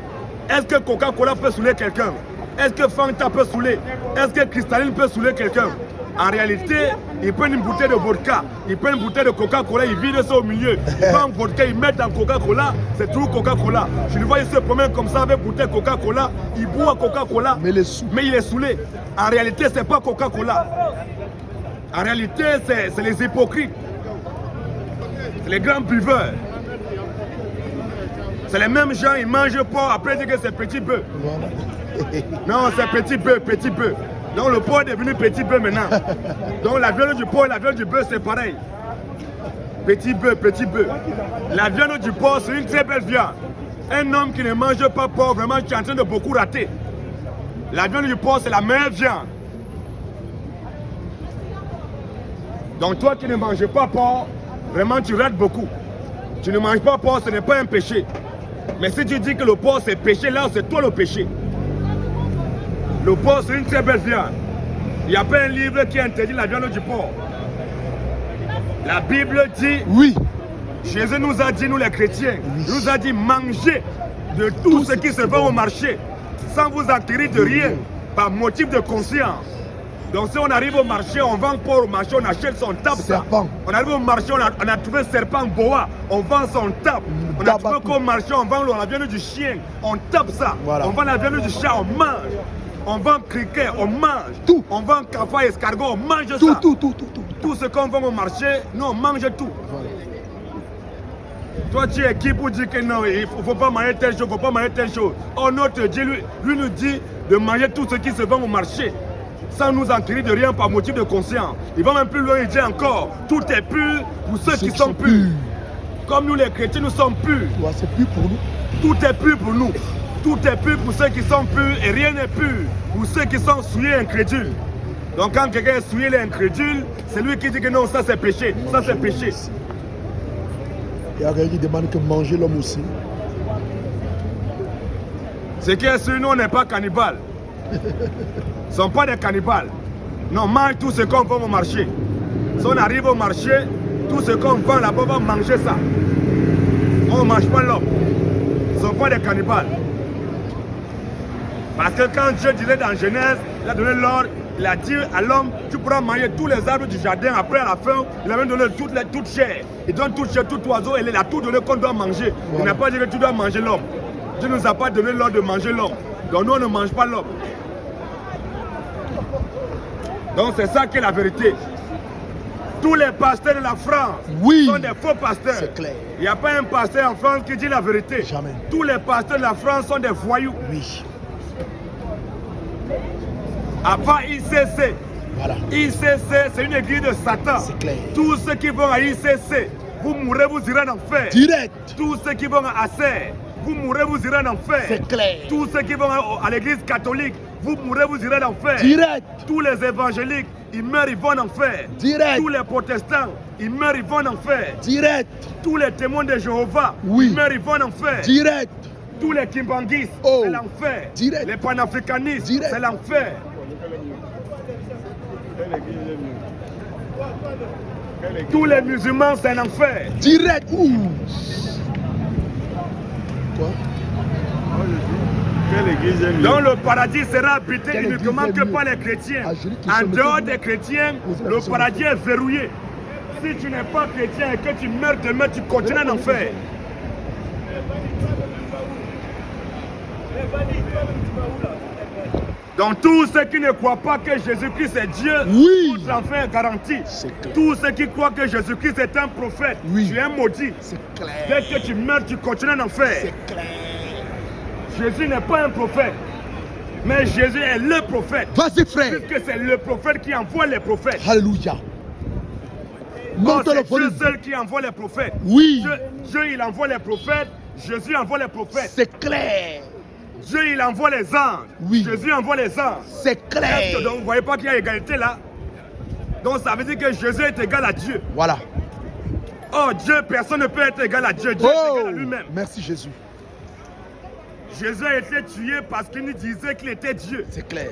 Est-ce que Coca-Cola peut saouler quelqu'un? Est-ce que Fanta peut saouler? Est-ce que Cristalline peut saouler quelqu'un? En réalité, ils prennent une bouteille de vodka, ils prennent une bouteille de Coca-Cola, ils vident ça au milieu. Ils prennent vodka, ils mettent dans Coca-Cola, c'est tout Coca-Cola. Je le vois, il se promène comme ça avec une bouteille Coca-Cola, il boit Coca-Cola, mais il est saoulé. En réalité, ce n'est pas Coca-Cola. En réalité, c'est les hypocrites. C'est les grands buveurs. C'est les mêmes gens, ils mangent pas, après ils disent que c'est petit bœuf. Non, c'est petit bœuf, petit bœuf. Donc le porc est devenu petit bœuf maintenant. Donc la viande du porc et la viande du bœuf c'est pareil. Petit bœuf, petit bœuf. La viande du porc c'est une très belle viande. Un homme qui ne mange pas porc, vraiment tu es en train de beaucoup rater. La viande du porc, c'est la meilleure viande. Donc toi qui ne manges pas porc, vraiment tu rates beaucoup. Tu ne manges pas porc, ce n'est pas un péché. Mais si tu dis que le porc c'est péché, là c'est toi le péché. Le porc c'est une très belle viande. Il n'y a pas un livre qui interdit la viande du porc. La Bible dit, Oui. Jésus nous a dit, nous les chrétiens, nous a dit mangez de tout ce qui se vend au marché, sans vous acquérir de rien, par motif de conscience. Donc si on arrive au marché, on vend porc au marché, on achète son tape. Serpent. On arrive au marché, on a trouvé serpent boa, on vend son tape. On a trouvé qu'au marché, on vend la viande du chien, on tape ça. Voilà. On vend la viande du chat, on mange. On vend criquet, on mange. Tout. On vend cafard, escargot, on mange Tout, ça. tout. Tout ce qu'on vend au marché, nous on mange tout. Voilà. Toi tu es qui pour dire que non, il ne faut pas manger telle chose, il ne faut pas manger telle chose. Oh notre Dieu, lui nous dit de manger tout ce qui se vend au marché, sans nous enquérir de rien par motif de conscience. Il va même plus loin, il dit encore, tout est pur pour ceux qui sont purs. Comme nous les chrétiens, nous sommes purs. Ouais, c'est pur pour nous. Tout est pur pour nous. Tout est pur pour ceux qui sont purs et rien n'est pur pour ceux qui sont souillés et incrédules. Donc quand quelqu'un est souillé et incrédule, c'est lui qui dit que non, ça c'est péché, ça c'est péché. Il y a quelqu'un qui demande que manger l'homme aussi. Ce qui est sûr, nous on n'est pas cannibales. Ils ne sont pas des cannibales. Non, mange tout ce qu'on vend au marché. Si on arrive au marché, tout ce qu'on vend là-bas, on va manger ça. On ne mange pas l'homme. Ils ne sont pas des cannibales. Parce que quand Dieu disait dans Genèse, il a donné l'ordre, il a dit à l'homme, tu pourras manger tous les arbres du jardin. Après, à la fin, il a même donné toute chair. Il donne toute chair, tout oiseau, et il a tout donné qu'on doit manger. Voilà. Il n'a pas dit que tu dois manger l'homme. Dieu ne nous a pas donné l'ordre de manger l'homme. Donc nous, on ne mange pas l'homme. Donc c'est ça qui est la vérité. Tous les pasteurs de la France sont des faux pasteurs. C'est clair. Il n'y a pas un pasteur en France qui dit la vérité. Jamais. Tous les pasteurs de la France sont des voyous. Oui. À part ICC. Voilà. ICC, c'est une église de Satan. C'est clair. Tous ceux qui vont à ICC, vous mourrez, vous irez en enfer. Direct. Tous ceux qui vont à Acer, vous mourrez, vous irez en enfer. C'est clair. Tous ceux qui vont à l'église catholique, vous mourrez, vous irez en enfer. Direct. Tous les évangéliques, ils meurent, ils vont en enfer. Direct. Tous les protestants, ils meurent, ils vont en enfer. Direct. Tous les témoins de Jéhovah, Oui. ils meurent, ils vont en enfer. Direct. Tous les kimbanguistes, Oh. c'est l'enfer. Direct. Les panafricanistes, Direct. c'est l'enfer. Tous les musulmans, c'est l'enfer. Direct. Ouh. Quoi? Donc le paradis sera habité Quelle uniquement église que est par mieux? les chrétiens. Ah, je dis qu'ils En sont dehors musulmans. des chrétiens, Posez la le question. paradis est verrouillé. Si tu n'es pas chrétien et que tu meurs demain, tu continues en enfer. Donc tous ceux qui ne croient pas que Jésus-Christ est Dieu, Oui. tout l'enfer est garanti. C'est clair. Tous ceux qui croient que Jésus-Christ est un prophète, Oui. tu es un maudit. C'est clair. Dès que tu meurs, tu continues en enfer. C'est clair. Jésus n'est pas un prophète, mais Jésus est le prophète. Vas-y, frère. Puisque c'est le prophète qui envoie les prophètes. Alléluia. Oh, Monte le c'est Dieu volume. seul qui envoie les prophètes. Oui. Dieu, il envoie les prophètes. Jésus envoie les prophètes. C'est clair. Dieu, il envoie les anges. Oui. Jésus envoie les anges. C'est Est-ce clair. que donc, vous ne voyez pas qu'il y a égalité là? Donc ça veut dire que Jésus est égal à Dieu. Voilà. Oh Dieu, personne ne peut être égal à Dieu. Dieu est Oh. égal à lui-même. Merci Jésus. Jésus a été tué parce qu'il nous disait qu'il était Dieu. C'est clair.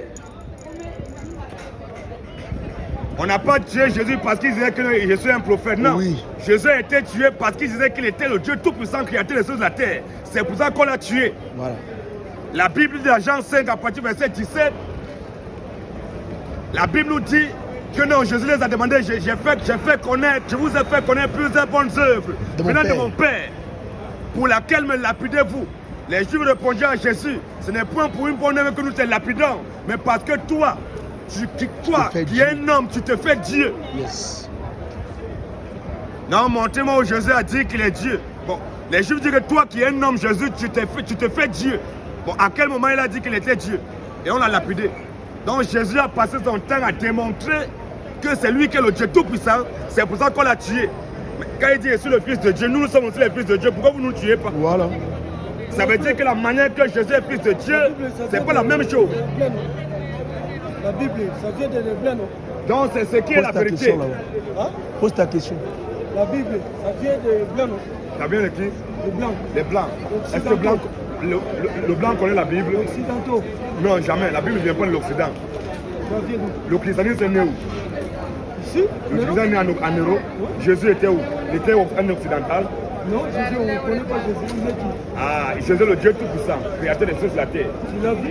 On n'a pas tué Jésus parce qu'il disait que je suis un prophète. Non. Oui. Jésus a été tué parce qu'il disait qu'il était le Dieu tout-puissant créateur des choses de la terre. C'est pour ça qu'on l'a tué. Voilà. La Bible dit dans Jean 5 à partir du verset 17, la Bible nous dit que non, Jésus les a demandé, je vous ai fait connaître plusieurs bonnes œuvres venant de mon Père, pour laquelle me lapidez-vous. Les Juifs répondirent à Jésus, ce n'est point pour une bonne œuvre que nous te lapidons, mais parce que toi qui es un homme, tu te fais Dieu. Yes. Non, montrez-moi où Jésus a dit qu'il est Dieu. Bon, les Juifs disent que toi qui es un homme, Jésus, tu te fais Dieu. Bon, à quel moment il a dit qu'il était Dieu? Et on l'a lapidé. Donc Jésus a passé son temps à démontrer que c'est lui qui est le Dieu tout-puissant. C'est pour ça qu'on l'a tué. Mais quand il dit je suis le Fils de Dieu, nous sommes aussi les Fils de Dieu. Pourquoi vous ne nous tuez pas? Voilà. Ça veut dire que la manière que Jésus est fils de Dieu, c'est pas la même chose. La Bible, ça vient de l'Hébreu, non? Donc c'est ce qui est la vérité. Hein? Pose ta question. La Bible, ça vient de blanc, non? Ça vient de qui? Les blancs. Les blancs. Est-ce que le blanc connaît la Bible? Les occidentaux. Non, jamais. La Bible ne vient pas de l'Occident. Ça vient d'où? Le christianisme est né où? Ici? Le christianisme est né en Europe. Jésus était où? Il était un occidental. Non, Jésus, on ne connaît pas Jésus. Il est qui? Ah, Jésus le Dieu Tout-Puissant, créateur des cieux et de la terre. Tu l'as vu?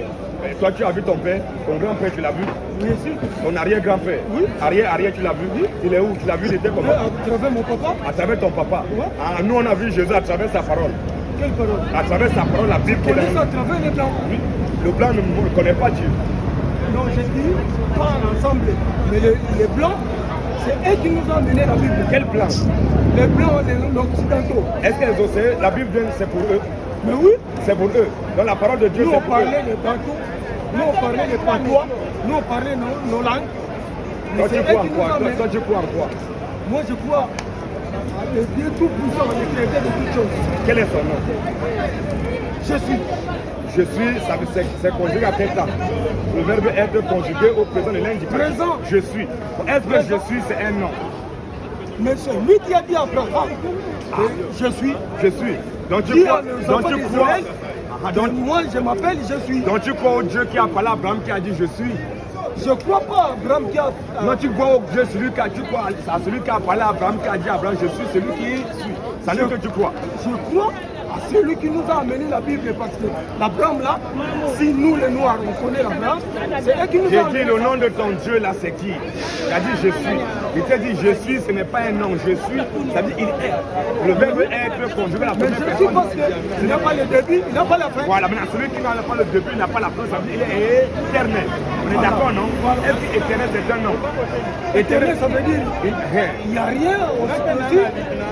Et toi, tu as vu ton père, ton grand-père, tu l'as vu? Bien sûr. Ton arrière-grand-père? Oui. Arrière, tu l'as vu? Oui. Il est où? Tu l'as vu? Il était comment? À travers mon papa. À travers ton papa? Ouais. Ah, nous, on a vu Jésus à travers sa parole. Quelle parole? À travers sa parole, la Bible. On connaît ça à travers les blancs. Oui. Le blanc ne connaît pas Dieu. Non, j'ai dit pas ensemble. Mais les blancs, c'est eux qui nous ont amené la Bible. Quel blanc? Les blancs, les occidentaux. Est-ce que les océans, la Bible vient, c'est pour eux? Mais oui. C'est pour eux. Donc la parole de Dieu, Nous, c'est on pour eux. parlait les bantous. Nous, on parlait les patois. Nous, on parlait nos langues. Toi, tu c'est crois eux en qui nous quoi? ont amené. Toi, tu crois en quoi? Moi, je crois le Dieu tout-puissant, le créateur de toutes choses. Quel est son nom? Je suis. Je suis, c'est conjugué à quel temps? Le verbe être conjugué au présent de l'indicatif. Présent. Je suis. Est-ce que je suis, c'est un nom? Mais c'est lui qui a dit à Abraham, je suis. Je suis. Donc tu Dis crois, à nos donc enfants tu d'Israël, crois, donc, moi je m'appelle, je suis. donc tu crois au Dieu qui a parlé à Abraham qui a dit je suis. Je ne crois pas à Abraham qui a... Non, tu crois au Dieu, tu crois à celui qui a parlé à Abraham qui a dit à Abraham je suis, celui qui suis. C'est lui que tu crois. Je crois à celui qui nous a amené la Bible parce que l'Abraham là, si nous les Noirs on connaît l'Abraham, c'est eux qui nous J'ai a dit amené. le nom de ton Dieu là c'est qui? Il a dit je suis. Il t'a dit je suis, ce n'est pas un nom, je suis, ça dit il est. Le verbe être conjugué à la Mais première je suis personne. parce qu'il n'a pas le début, il n'a pas la fin. Voilà, maintenant celui qui n'a pas le début, n'a pas la fin, ça veut dire il est éternel. On est d'accord, non? Est-ce que éternel c'est un nom? Éternel, ça veut dire il n'y a rien aussi,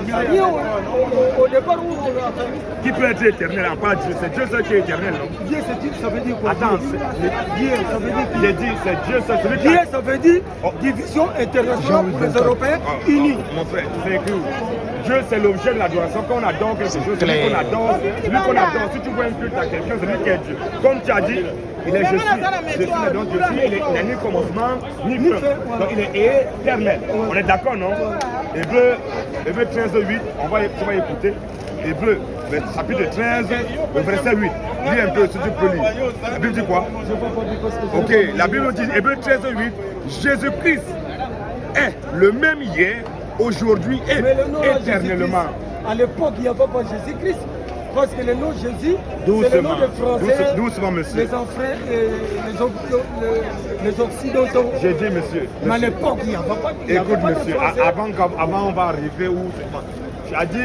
il n'y a rien au départ où on a attendu. Qui peut être éternel en part Dieu? C'est Dieu seul qui est éternel, non? Dieu, ça veut dire quoi? Attends, Dieu, ça veut dire il est dit, c'est Dieu seul, celui qui Dieu, a... ça veut dire division internationale pour les Européens unis. Mon frère, c'est écrit où? Dieu c'est l'objet de l'adoration. Quand on adore quelque chose, celui qu'on adore, si tu vois un culte à quelqu'un, c'est lui qui est Dieu. Comme tu as dit, il est je suis, donc je suis, il n'est ni commencement, ni fin. Donc il est éternel. On est d'accord, non? Hébreu 13, 8, tu vas écouter. Hébreu, le chapitre 13, le verset 8. Lis un peu si tu peux lire. La Bible dit quoi? Ok, la Bible dit, Hébreu 13, 8, Jésus-Christ est le même hier, aujourd'hui et Mais le nom éternellement. À l'époque, il n'y avait pas Jésus-Christ. Parce que le nom Jésus, c'est le nom des Français, Doucement, monsieur. les enfants, les Occidentaux. J'ai dit, monsieur. Mais à l'époque, il n'y avait pas de Écoute, pas de monsieur, Français. avant on va arriver où tu as dit,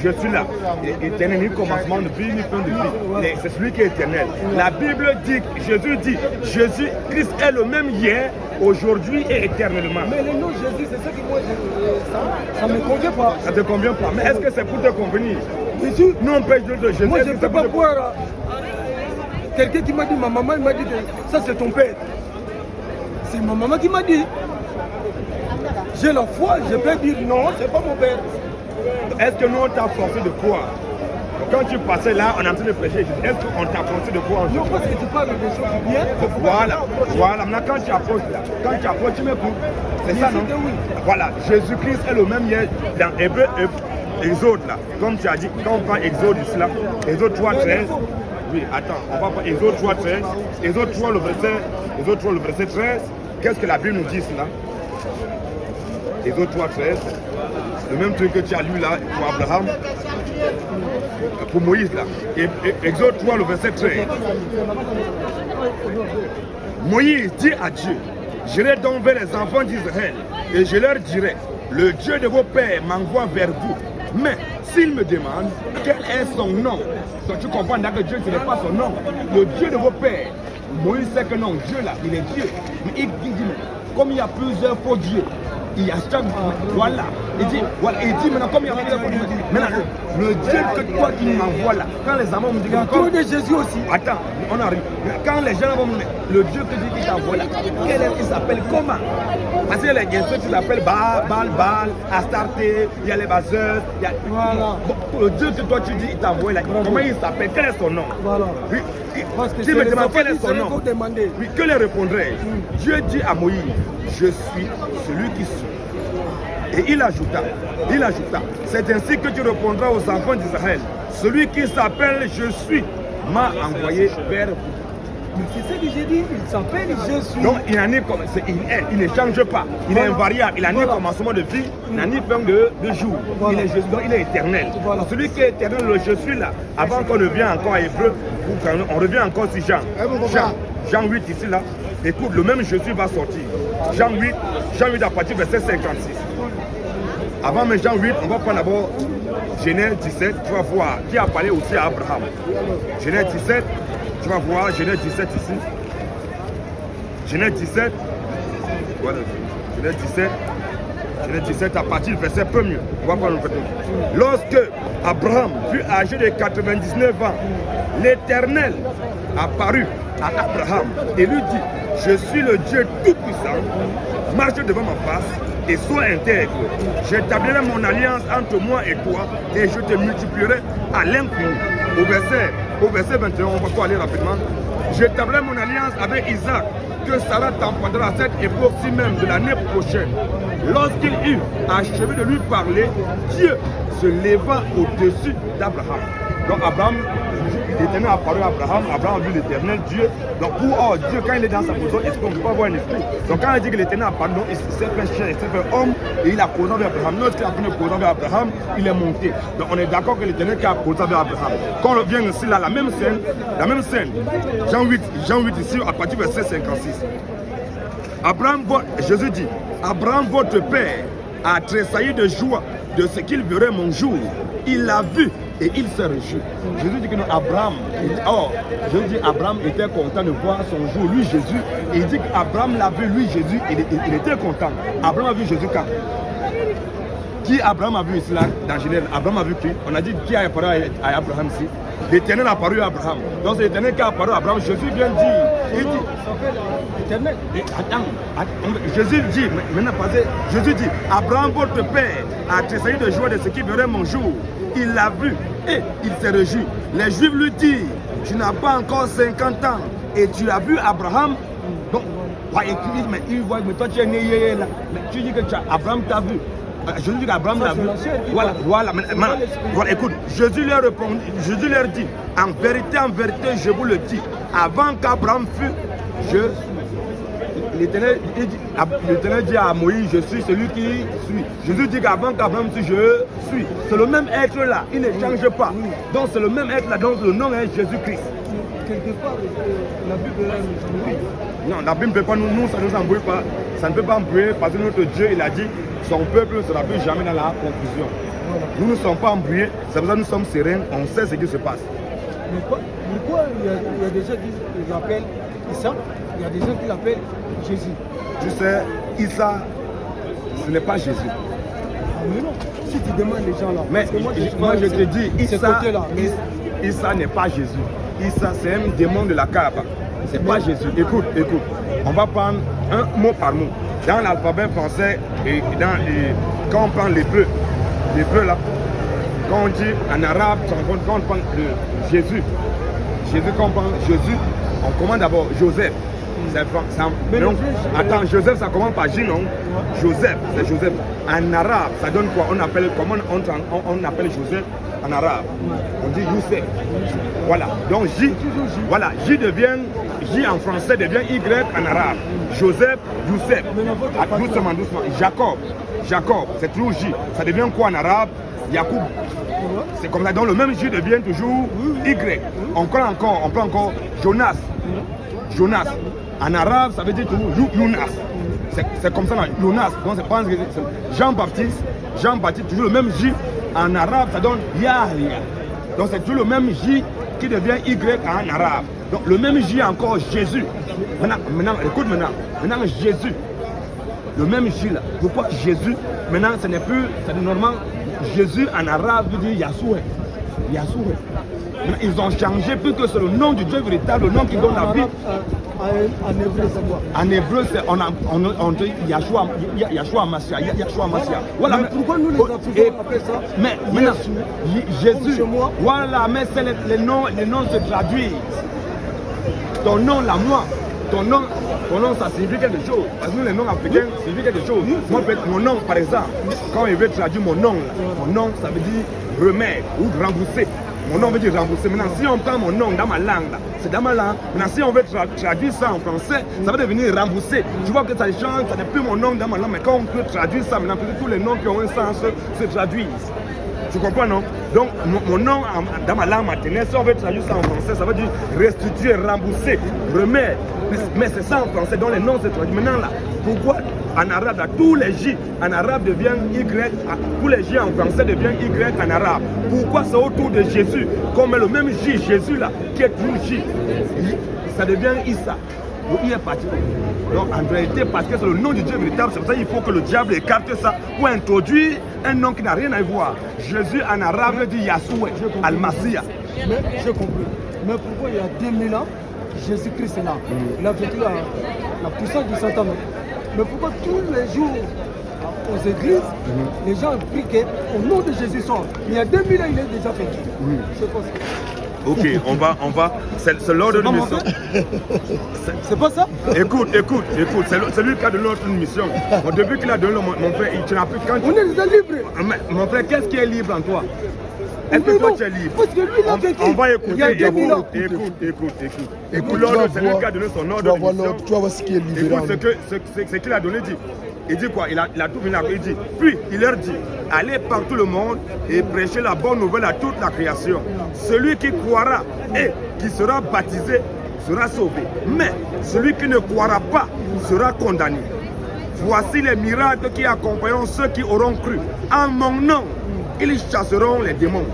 je suis là, éternel, ni commencement de vie, ni fin de vie. C'est celui qui est éternel. La Bible dit, Jésus-Christ est le même hier, aujourd'hui et éternellement. Mais le nom Jésus, c'est ça qui moi, ça ne me convient pas. Ça te convient pas. Mais est-ce que c'est pour te convenir? Jésus, Nous on pêche de Jésus. moi je ne peux pas voir quelqu'un qui m'a dit, ma maman, il m'a dit que ça c'est ton père. C'est ma maman qui m'a dit. J'ai la foi, je peux dire non, c'est pas mon père. Est-ce que nous on t'a forcé de croire? Quand tu passais là, on est en train de prêcher. Est-ce qu'on t'a forcé de croire en Jésus? Non, parce que tu parles des choses bien. Voilà. Maintenant, quand tu approches là, tu m'écoutes. C'est ça, non? Oui. Voilà. Jésus-Christ est le même hier dans Hébreu, Exode là. Comme tu as dit, quand on prend Exode ici là, Exode 3, 13. Oui, attends, on va prendre Exode 3, 13. Exode 3, le verset 13. Qu'est-ce que la Bible nous dit là? Exode 3, 13. Le même truc que tu as lu là pour Abraham, pour Moïse là. Exode 3, le verset 13. Moïse dit à Dieu, j'irai donc vers les enfants d'Israël et je leur dirai, le Dieu de vos pères m'envoie vers vous. Mais s'ils me demandent quel est son nom, donc tu comprends que Dieu ce n'est pas son nom. Le Dieu de vos pères, Moïse sait que non, Dieu là, il est Dieu. Mais il dit, comme il y a plusieurs faux dieux, il y a chaque... Voilà. Il dit maintenant, comme il y a plusieurs faux dieux, maintenant, le Dieu que toi tu m'envoies là, quand les amants me disent... Il y a trop de Jésus aussi. Attends, on arrive. Quand les gens vont me dire, le Dieu que tu t'envoies là, il s'appelle comment? Parce qu'il y a les dieux qui s'appellent Baal, Astarté, il y a les Baseuses, il y a... Voilà. Bon, le Dieu que toi tu dis, il t'a envoyé là, comment il s'appelle? Quel est son nom? Voilà. Oui, Parce que tu me c'est demandes quel les est son enfants qui nom? seront demandés. Oui, que les répondrait? Dieu dit à Moïse, je suis celui qui suis. Et il ajouta, c'est ainsi que tu répondras aux enfants d'Israël. Celui qui s'appelle je suis m'a envoyé vers vous. Mais c'est ce que j'ai dit, il s'appelle je suis. Donc il n'en est comme il ne change pas, il est invariable, il n'en est commencement de vie, il n'en est fin de jour. Voilà. Il est Jésus, donc il est éternel. Voilà. Celui qui est éternel, le je suis là, avant qu'on ne vienne encore à Hébreu, on revient encore sur Jean 8 ici là, écoute, le même je suis va sortir. Jean 8 à partir du verset 56. Avant mais Jean 8, on va prendre d'abord Genèse 17, tu vas voir qui a parlé aussi à Abraham. Genèse 17, tu vas voir Genèse 17 ici. Genèse 17, voilà, Genèse 17 à partir du verset 1er. On va prendre le verset. Lorsque Abraham fut âgé de 99 ans, l'Éternel apparut à Abraham et lui dit, je suis le Dieu Tout-Puissant, marche devant ma face et sois intègre. J'établirai mon alliance entre moi et toi et je te multiplierai à l'infini. Au verset 21, on va aller rapidement. J'établirai mon alliance avec Isaac, que Sarah t'empruntera à cette époque-ci même de l'année prochaine. Lorsqu'il eut achevé de lui parler, Dieu se leva au-dessus d'Abraham. Donc Abraham, l'Éternel a apparu à Abraham, Abraham a vu l'Éternel Dieu. Donc pour Dieu, quand il est dans sa position, est-ce qu'on ne peut pas voir un esprit? Donc quand il dit que l'Éternel a apparu, il s'est fait chair, il s'est fait homme et il a causé avec Abraham. Lorsqu'il a fini de causer avec Abraham, il est monté. Donc on est d'accord que l'Éternel qui a causé avec Abraham. Quand on revient ici, là, la même scène, Jean 8 ici, à partir du verset 56. Jésus dit, Abraham votre père a tressailli de joie de ce qu'il verrait mon jour. Il l'a vu et il se réjouit. Jésus dit que non, Abraham était content de voir son jour, lui Jésus. Et il dit qu'Abraham l'a vu, lui Jésus, il était content. Abraham a vu Jésus quand? Qui Abraham a vu ici là, dans Genèse? Abraham a vu qui? On a dit qui a apparu à Abraham ici? L'Éternel a apparu à Abraham. Donc c'est l'Éternel qui a apparu à Abraham. Jésus vient dire, il dit, l'Éternel. Jésus dit, maintenant passez, Jésus dit, Abraham votre père a tressailli de joie de ce qu'il verrait mon jour. Il l'a vu et il s'est réjoui. Les Juifs lui disent, tu n'as pas encore 50 ans et tu as vu Abraham. Donc, ouais, mais il voit, mais toi tu es né là. Mais tu dis que Abraham t'a vu. Jésus dit qu'Abraham l'a vu. Voilà, écoute, Jésus leur répond, Jésus leur dit, en vérité, je vous le dis, avant qu'Abraham fût, l'Éternel dit à Moïse, je suis celui qui suis. Jésus dit qu'avant qu'Abraham fût, je suis. C'est le même être là, il ne change pas. Donc c'est le même être là, donc le nom est Jésus-Christ. Quelque part, la Bible est là. Non, la Bible ne peut pas nous, ça ne nous embrouille pas. Ça ne peut pas embrouiller parce que notre Dieu, il a dit, son peuple ne sera plus jamais dans la confusion. Voilà. Nous ne sommes pas embrouillés, c'est pour ça que nous sommes sereins, on sait ce qui se passe. Mais pourquoi il y a des gens qui l'appellent Issa, il y a des gens qui l'appellent Jésus? Tu sais, Issa, ce n'est pas Jésus. Ah mais non, si tu demandes les gens là. Mais moi je te dis, Issa n'est pas Jésus. Issa, c'est un démon de la Kaaba. C'est pas Jésus. Écoute, on va prendre un mot par mot. Dans l'alphabet français, quand on prend l'hébreu là, quand on dit en arabe, quand on prend Jésus, quand on prend Jésus, on commande d'abord Joseph. Attends, Joseph, ça commence par J, non? Joseph, c'est Joseph. En arabe, ça donne quoi? On appelle Joseph en arabe. On dit Youssef. Voilà. Donc J, voilà, J en français devient Y en arabe. Joseph, Youssef. Doucement. Jacob, c'est toujours J. Ça devient quoi en arabe? Yacoub. C'est comme ça. Donc le même J devient toujours Y. On prend encore Jonas. En arabe, ça veut dire toujours Younas. C'est comme ça, Younas. Donc c'est pas Jean-Baptiste, toujours le même J. En arabe, ça donne Yahya. Donc c'est toujours le même J qui devient Y en arabe. Donc le même J encore Jésus. Maintenant, écoute maintenant Jésus. Le même J là. Pourquoi Jésus? Maintenant, ce n'est plus, c'est normal. Jésus en arabe veut dire Yahshua. Ils ont changé puisque c'est le nom du Dieu véritable, le nom qui donne la vie. En hébreu, c'est quoi? En hébreu, on dit Yahshua Mashiach. Yahshua Mashiach. Voilà. Mais pourquoi nous les Africains appellent ça? Mais maintenant, Jésus, chez moi. voilà, mais c'est les noms se traduisent. Ton nom, la moi. Ton nom, ça signifie quelque chose. Parce que nous, les noms africains, signifient quelque chose. Moi, mon nom, par exemple, quand il veut traduire mon nom, ça veut dire remède ou rembourser. Mon nom veut dire rembourser. Maintenant, si on prend mon nom dans ma langue, c'est dans ma langue. Maintenant, si on veut traduire ça en français, ça va devenir rembourser. Tu vois que ça change, ça n'est plus mon nom dans ma langue. Mais quand on peut traduire ça, maintenant, tous les noms qui ont un sens se traduisent. Tu comprends, non? Donc, mon nom dans ma langue maternelle, si on veut traduire ça en français, ça veut dire restituer, rembourser, remettre. Mais c'est ça en français, donc les noms se traduisent. Maintenant, là, pourquoi en arabe, là, tous les J en arabe deviennent Y, tous les J en français deviennent Y en arabe? Pourquoi c'est autour de Jésus, comme le même J, Jésus là, qui est toujours J, ça devient Issa? Donc, il est parti. Donc, en réalité, parce que c'est le nom du Dieu véritable, c'est pour ça qu'il faut que le diable écarte ça pour introduire un nom qui n'a rien à voir. Jésus en arabe dit Yahshua, Al-Masiyah. Mais j'ai compris. Mais pourquoi il y a 2000 ans, Jésus-Christ est là? Il a vécu la puissance du Satan. Mais pourquoi tous les jours aux églises, les gens prient au nom de Jésus sort? Il y a 2000 ans, il est déjà vécu. Je pense que... Ok, on va. C'est l'ordre de mission. C'est pas ça? Écoute, c'est lui qui a donné notre mission. Bon, depuis qu'il a donné mon frère, il tient plus quand. On est déjà libre. Mon frère, qu'est-ce qui est libre en toi? Est-ce que toi tu es libre? Parce que lui, il a vécu. On va écouter. Il y a 2000 ans. Écoute l'ordre, c'est lui qui a donné son ordre de mission. Tu vas voir ce qui est libéral. Écoute ce qu'il a donné, dit. Il dit quoi? Il a tout fini. Il dit, puis il leur dit, allez par tout le monde et prêchez la bonne nouvelle à toute la création. Celui qui croira et qui sera baptisé sera sauvé. Mais celui qui ne croira pas sera condamné. Voici les miracles qui accompagneront ceux qui auront cru. En mon nom, ils chasseront les démons.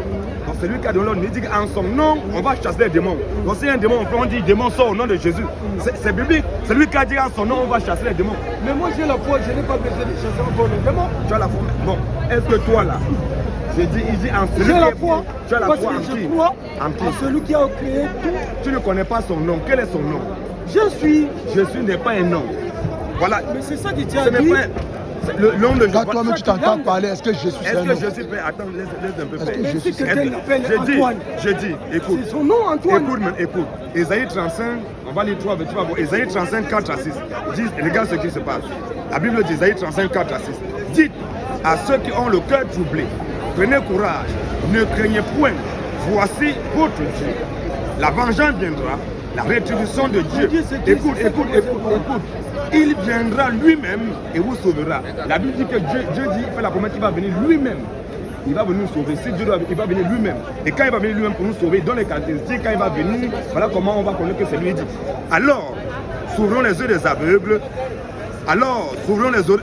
Donc c'est lui qui a donné l'ordre. Il dit qu'en son nom, on va chasser les démons. Donc si un démon, on dit démon sort au nom de Jésus. C'est biblique. C'est lui qui a dit en son nom, on va chasser les démons. Mais moi j'ai la foi, je n'ai pas besoin de chasser encore les démons. Tu as la foi. Bon, est-ce que toi là, il dit en celui j'ai qui la est foi. Tu as la parce foi que en je qui? crois En qui? en celui qui a créé tout. Tu ne connais pas son nom. Quel est son nom? Je suis n'est pas un nom. Voilà. Mais c'est ça qui tient Ce à n'est dire. pas le nom de Quand toi-même tu t'entends parler, est-ce que Jésus c'est Est-ce un que nom? je suis prêt? Attends, laisse un peu faire. Est-ce que Mais si quelqu'un l'appelle Je Antoine, dis, écoute. c'est son nom Antoine. Écoute. Ésaïe 35, on va lire 3 versets. Ésaïe 35, 4 à 6. Regarde ce qui se passe. La Bible dit, Ésaïe 35, 4 à 6. Dites à ceux qui ont le cœur troublé, prenez courage, ne craignez point. Voici votre Dieu. La vengeance viendra, la rétribution de Dieu. Écoute. Il viendra lui-même et vous sauvera. La Bible dit que Dieu dit, il fait la promesse qu'il va venir lui-même. Il va venir nous sauver. Si Dieu il va venir lui-même. Et quand il va venir lui-même pour nous sauver, dans les caractéristiques, quand il va venir, voilà comment on va connaître que c'est lui dit. Alors, s'ouvrons les yeux des aveugles. Alors, s'ouvrons les yeux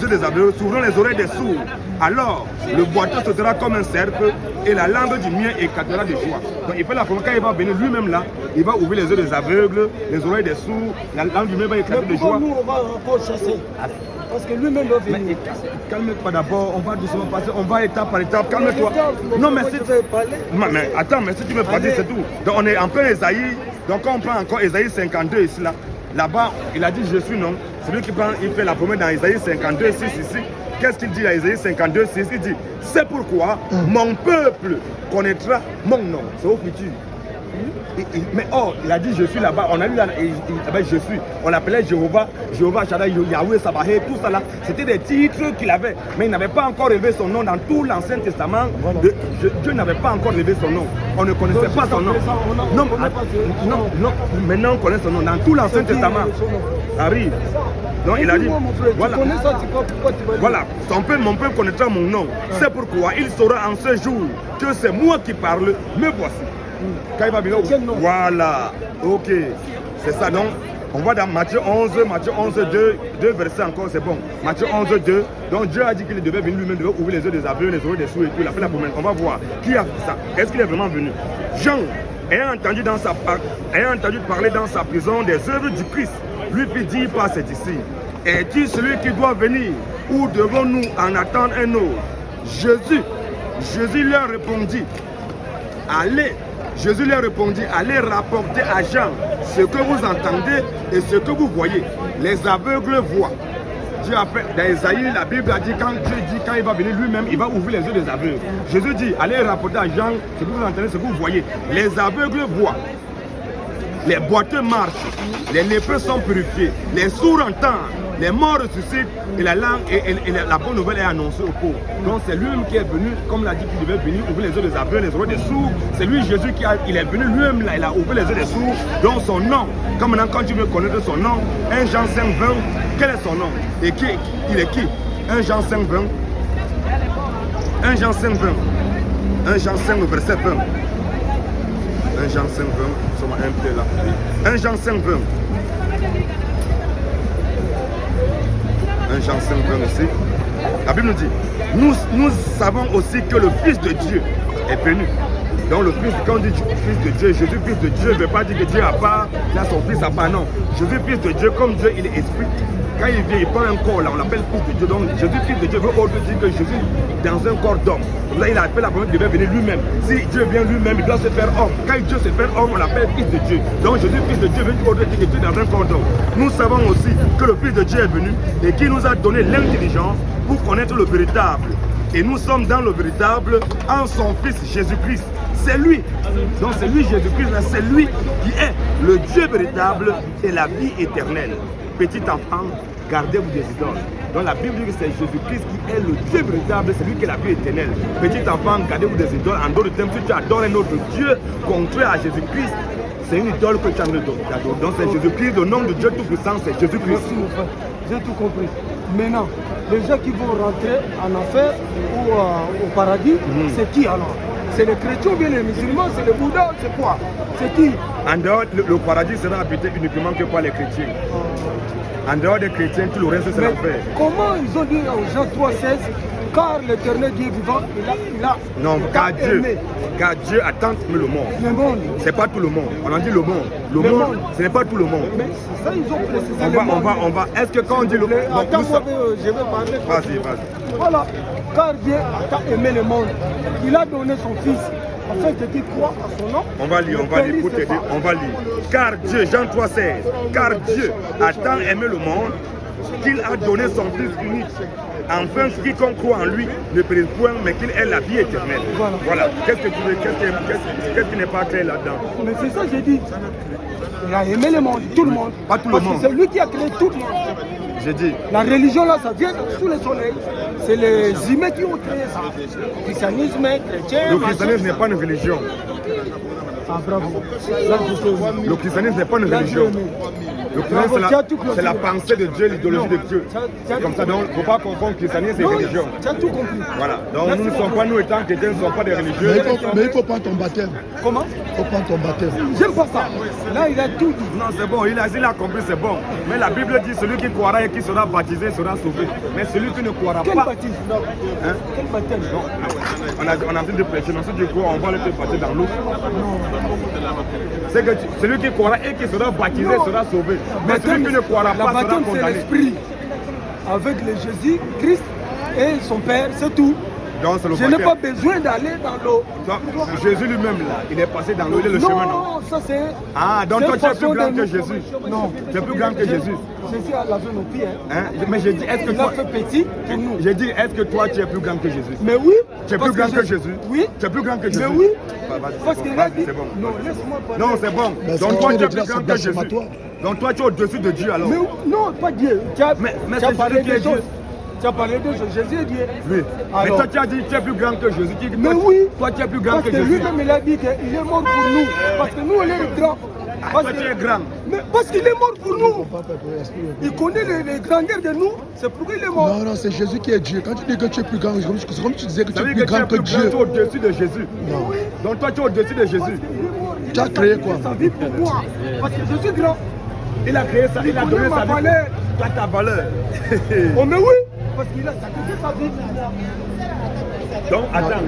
des aveugles, s'ouvrons les oreilles des sourds. Alors, le boiteux sautera comme un cercle et la langue du mien éclatera de joie. Donc, il fait la promesse, quand il va venir lui-même là, il va ouvrir les yeux des aveugles, les oreilles des sourds, la langue du mien va éclater de joie. Nous, on va encore chasser. Parce que lui-même doit venir. Calme-toi d'abord, on va doucement passer, on va étape par étape, calme-toi. Non, mais si mais attends, mais si tu veux parler, c'est tout. Donc, on est en plein Ésaïe, donc quand on prend encore Ésaïe 52 ici là. Là-bas, il a dit je suis non. C'est lui qui prend, il fait la promesse dans Isaïe 52, 6 ici. Qu'est-ce qu'il dit dans Isaïe 52, 6? Il dit, c'est pourquoi mon peuple connaîtra mon nom. C'est au futur. Mais il a dit je suis là-bas. On a lu là, je suis. On l'appelait Jéhovah, Shaddai, Yahweh, Sabaoth, tout ça là. C'était des titres qu'il avait. Mais il n'avait pas encore relevé son nom dans tout l'Ancien Testament. Dieu n'avait pas encore relevé son nom. On ne connaissait pas son nom. Non, maintenant on connaît son nom. Dans tout l'Ancien Testament. Arrive. Donc il a dit, voilà, mon peuple connaîtra mon nom. C'est pourquoi il saura en ce jour que c'est moi qui parle. Me voici. Quand il va venir, voilà, ok, c'est ça. Donc, on va dans Matthieu 11, 2 versets encore, c'est bon. Matthieu 11, 2. Donc Dieu a dit qu'il devait venir lui-même, devait ouvrir les yeux des aveugles, les oreilles des sourds et tout. Il a fait la promesse. On va voir qui a fait ça. Est-ce qu'il est vraiment venu? Jean, ayant entendu parler dans sa prison des œuvres du Christ, lui fit dire par ses disciples, est-il celui qui doit venir ou devons-nous en attendre un autre? Jésus leur répondit, allez rapporter à Jean ce que vous entendez et ce que vous voyez. Les aveugles voient. Dieu a fait, dans Isaïe, la Bible a dit, quand Dieu dit, quand il va venir lui-même, il va ouvrir les yeux des aveugles. Jésus dit, allez rapporter à Jean ce que vous entendez, ce que vous voyez. Les aveugles voient. Les boiteux marchent, les lépreux sont purifiés, les sourds entendent, les morts ressuscitent et la langue et la bonne nouvelle est annoncée aux pauvres. Donc c'est lui-même qui est venu, comme l'a dit qu'il devait venir, ouvrir les yeux des aveugles, les oreilles des sourds. C'est lui Jésus il est venu lui-même là, il a ouvert les yeux des sourds. Donc son nom, comme maintenant quand tu veux connaître son nom, 1 Jean 5, 20, quel est son nom? Et il est qui? 1 Jean 5, 20. 1 Jean 5, 20. 1 Jean 5, verset 20. 1 Jean 5, 20, nous sommes un peu là. 1 Jean 5, 20. 1 Jean 5, 20 aussi. La Bible nous dit, nous savons aussi que le Fils de Dieu est venu. Donc le Fils, quand on dit Fils de Dieu, Jésus Fils de Dieu ne veut pas dire que Dieu a part, il a son Fils à part, non. Jésus Fils de Dieu, comme Dieu il est esprit. Quand il vient, il prend un corps là, on l'appelle Fils de Dieu. Donc Jésus Fils de Dieu veut autre dire que Jésus dans un corps d'homme. Là il appelle la promesse qu'il devait venir lui-même. Si Dieu vient lui-même, il doit se faire homme. Quand Dieu se fait homme, on l'appelle Fils de Dieu. Donc Jésus Fils de Dieu veut autre dire que Dieu dans un corps d'homme. Nous savons aussi que le Fils de Dieu est venu et qu'il nous a donné l'intelligence pour connaître le véritable. Et nous sommes dans le véritable en son Fils Jésus-Christ. C'est lui. Donc c'est lui Jésus-Christ, c'est lui qui est le Dieu véritable et la vie éternelle. Petit enfant, gardez-vous des idoles. Donc la Bible dit que c'est Jésus-Christ qui est le Dieu véritable, c'est lui qui est la vie éternelle. Petit enfant, gardez-vous des idoles. En d'autres termes, si tu adores un autre Dieu contraire à Jésus-Christ, c'est une idole que tu as adoré. Donc c'est Jésus-Christ, le nom de Dieu Tout-Puissant, c'est Jésus-Christ. Merci mon frère, j'ai tout compris. Maintenant, les gens qui vont rentrer en enfer ou au paradis, c'est qui alors? C'est les chrétiens ou bien les musulmans, c'est les bouddhas, c'est quoi? C'est qui? En dehors, le paradis sera habité uniquement que par les chrétiens. En dehors des chrétiens, tout le reste c'est l'enfer. Comment ils ont dit en Jean 3,16, car l'éternel Dieu vivant, il a non, car Dieu a tant aimé le monde. Le monde. C'est pas tout le monde. On en dit le monde. Le monde, ce n'est pas tout le monde. Mais c'est ça, ils ont précisé. On va. Est-ce que quand on dit le monde. Attends, je vais parler. Vas-y. Voilà. Car Dieu a tant aimé le monde. Il a donné son fils. Afin que tu crois à son nom. On va lire pour t'aider. On va lire. Car Dieu, Jean 3,16. Car Dieu a tant aimé le monde qu'il a donné son fils unique. Enfin, quiconque croit en lui ne périsse point, mais qu'il ait la vie éternelle. Voilà. Qu'est-ce que tu veux? Qu'est-ce qui n'est pas clair là-dedans? Mais c'est ça que j'ai dit. Il a aimé le monde, tout le monde. Pas tout le monde. C'est lui qui a créé tout le monde. J'ai dit. La religion là, ça vient sous le soleil. C'est les humains qui ont créé ça. Le christianisme, chrétien. Le christianisme n'est pas une religion. Ah bravo. Là, le christianisme n'est pas une religion. Le christianisme, c'est la pensée de Dieu, l'idéologie de Dieu. C'est comme ça, donc il ne faut pas confondre christianisme et religion. Tu as tout compris. Voilà, donc nous ne sommes pas, nous étant chrétiens, nous ne sommes pas des religieux. Mais il faut prendre ton baptême. Comment? Il faut prendre ton baptême. J'aime pas ça. Là, il a tout dit. Non, c'est bon, il a compris, c'est bon. Mais la Bible dit celui qui croira et qui sera baptisé sera sauvé. Mais celui qui ne croira Quel pas. baptême? Hein? Quel baptême? On a envie de prêcher, mais si tu crois, on va le faire baptiser dans l'eau. C'est que celui qui croira et qui sera baptisé sera sauvé. Mais celui qui ne croira pas sera condamné. C'est l'esprit. Avec le Jésus-Christ et son Père, c'est tout. Donc, je n'ai pas besoin d'aller dans l'eau. Jésus lui-même, là, il est passé dans l'eau, il est le chemin, non? Non, ça c'est... Ah, donc toi tu es plus grand que Jésus. Non. Tu es plus grand que Jésus. Jésus a lavé nos pieds. Hein? Mais j'ai dit, est-ce que toi... Il a fait petit pour nous. J'ai dit, est-ce que toi tu es plus grand que Jésus? Mais oui. Tu es plus grand que Jésus? Oui. Tu es plus grand que Jésus? Mais oui. Parce qu'il a dit... C'est bon. Non, laisse-moi parler. Non, c'est bon. Donc toi tu es plus grand que Jésus. Donc toi tu es au-dessus de Dieu alors. Mais non, pas Dieu. Mais tu as c'est parlé Jésus qui est Dieu. Tu as parlé de Jésus et Dieu. Oui. Alors, mais toi tu as dit tu es plus grand que Jésus. Mais oui. Toi tu es plus grand que Jésus. Parce que lui-même il a dit qu'il est mort pour nous. Parce que nous on est grands. Parce que tu es grand. Mais parce qu'il est mort pour nous. Il connaît les grandeurs de nous. C'est pourquoi il est mort. Non, c'est Jésus qui est Dieu. Quand tu dis que tu es plus grand, c'est comme tu disais que tu es plus grand que Dieu. Tu es au-dessus de Jésus. Non. Donc toi tu es au-dessus de Jésus. Tu as créé quoi? Sa vie pour moi. Parce que je suis grand. Il a créé ça, il a donné sa valeur. Tu as ta valeur. Oh mais oui. parce qu'il a sacrifié sa vie. Donc, attends,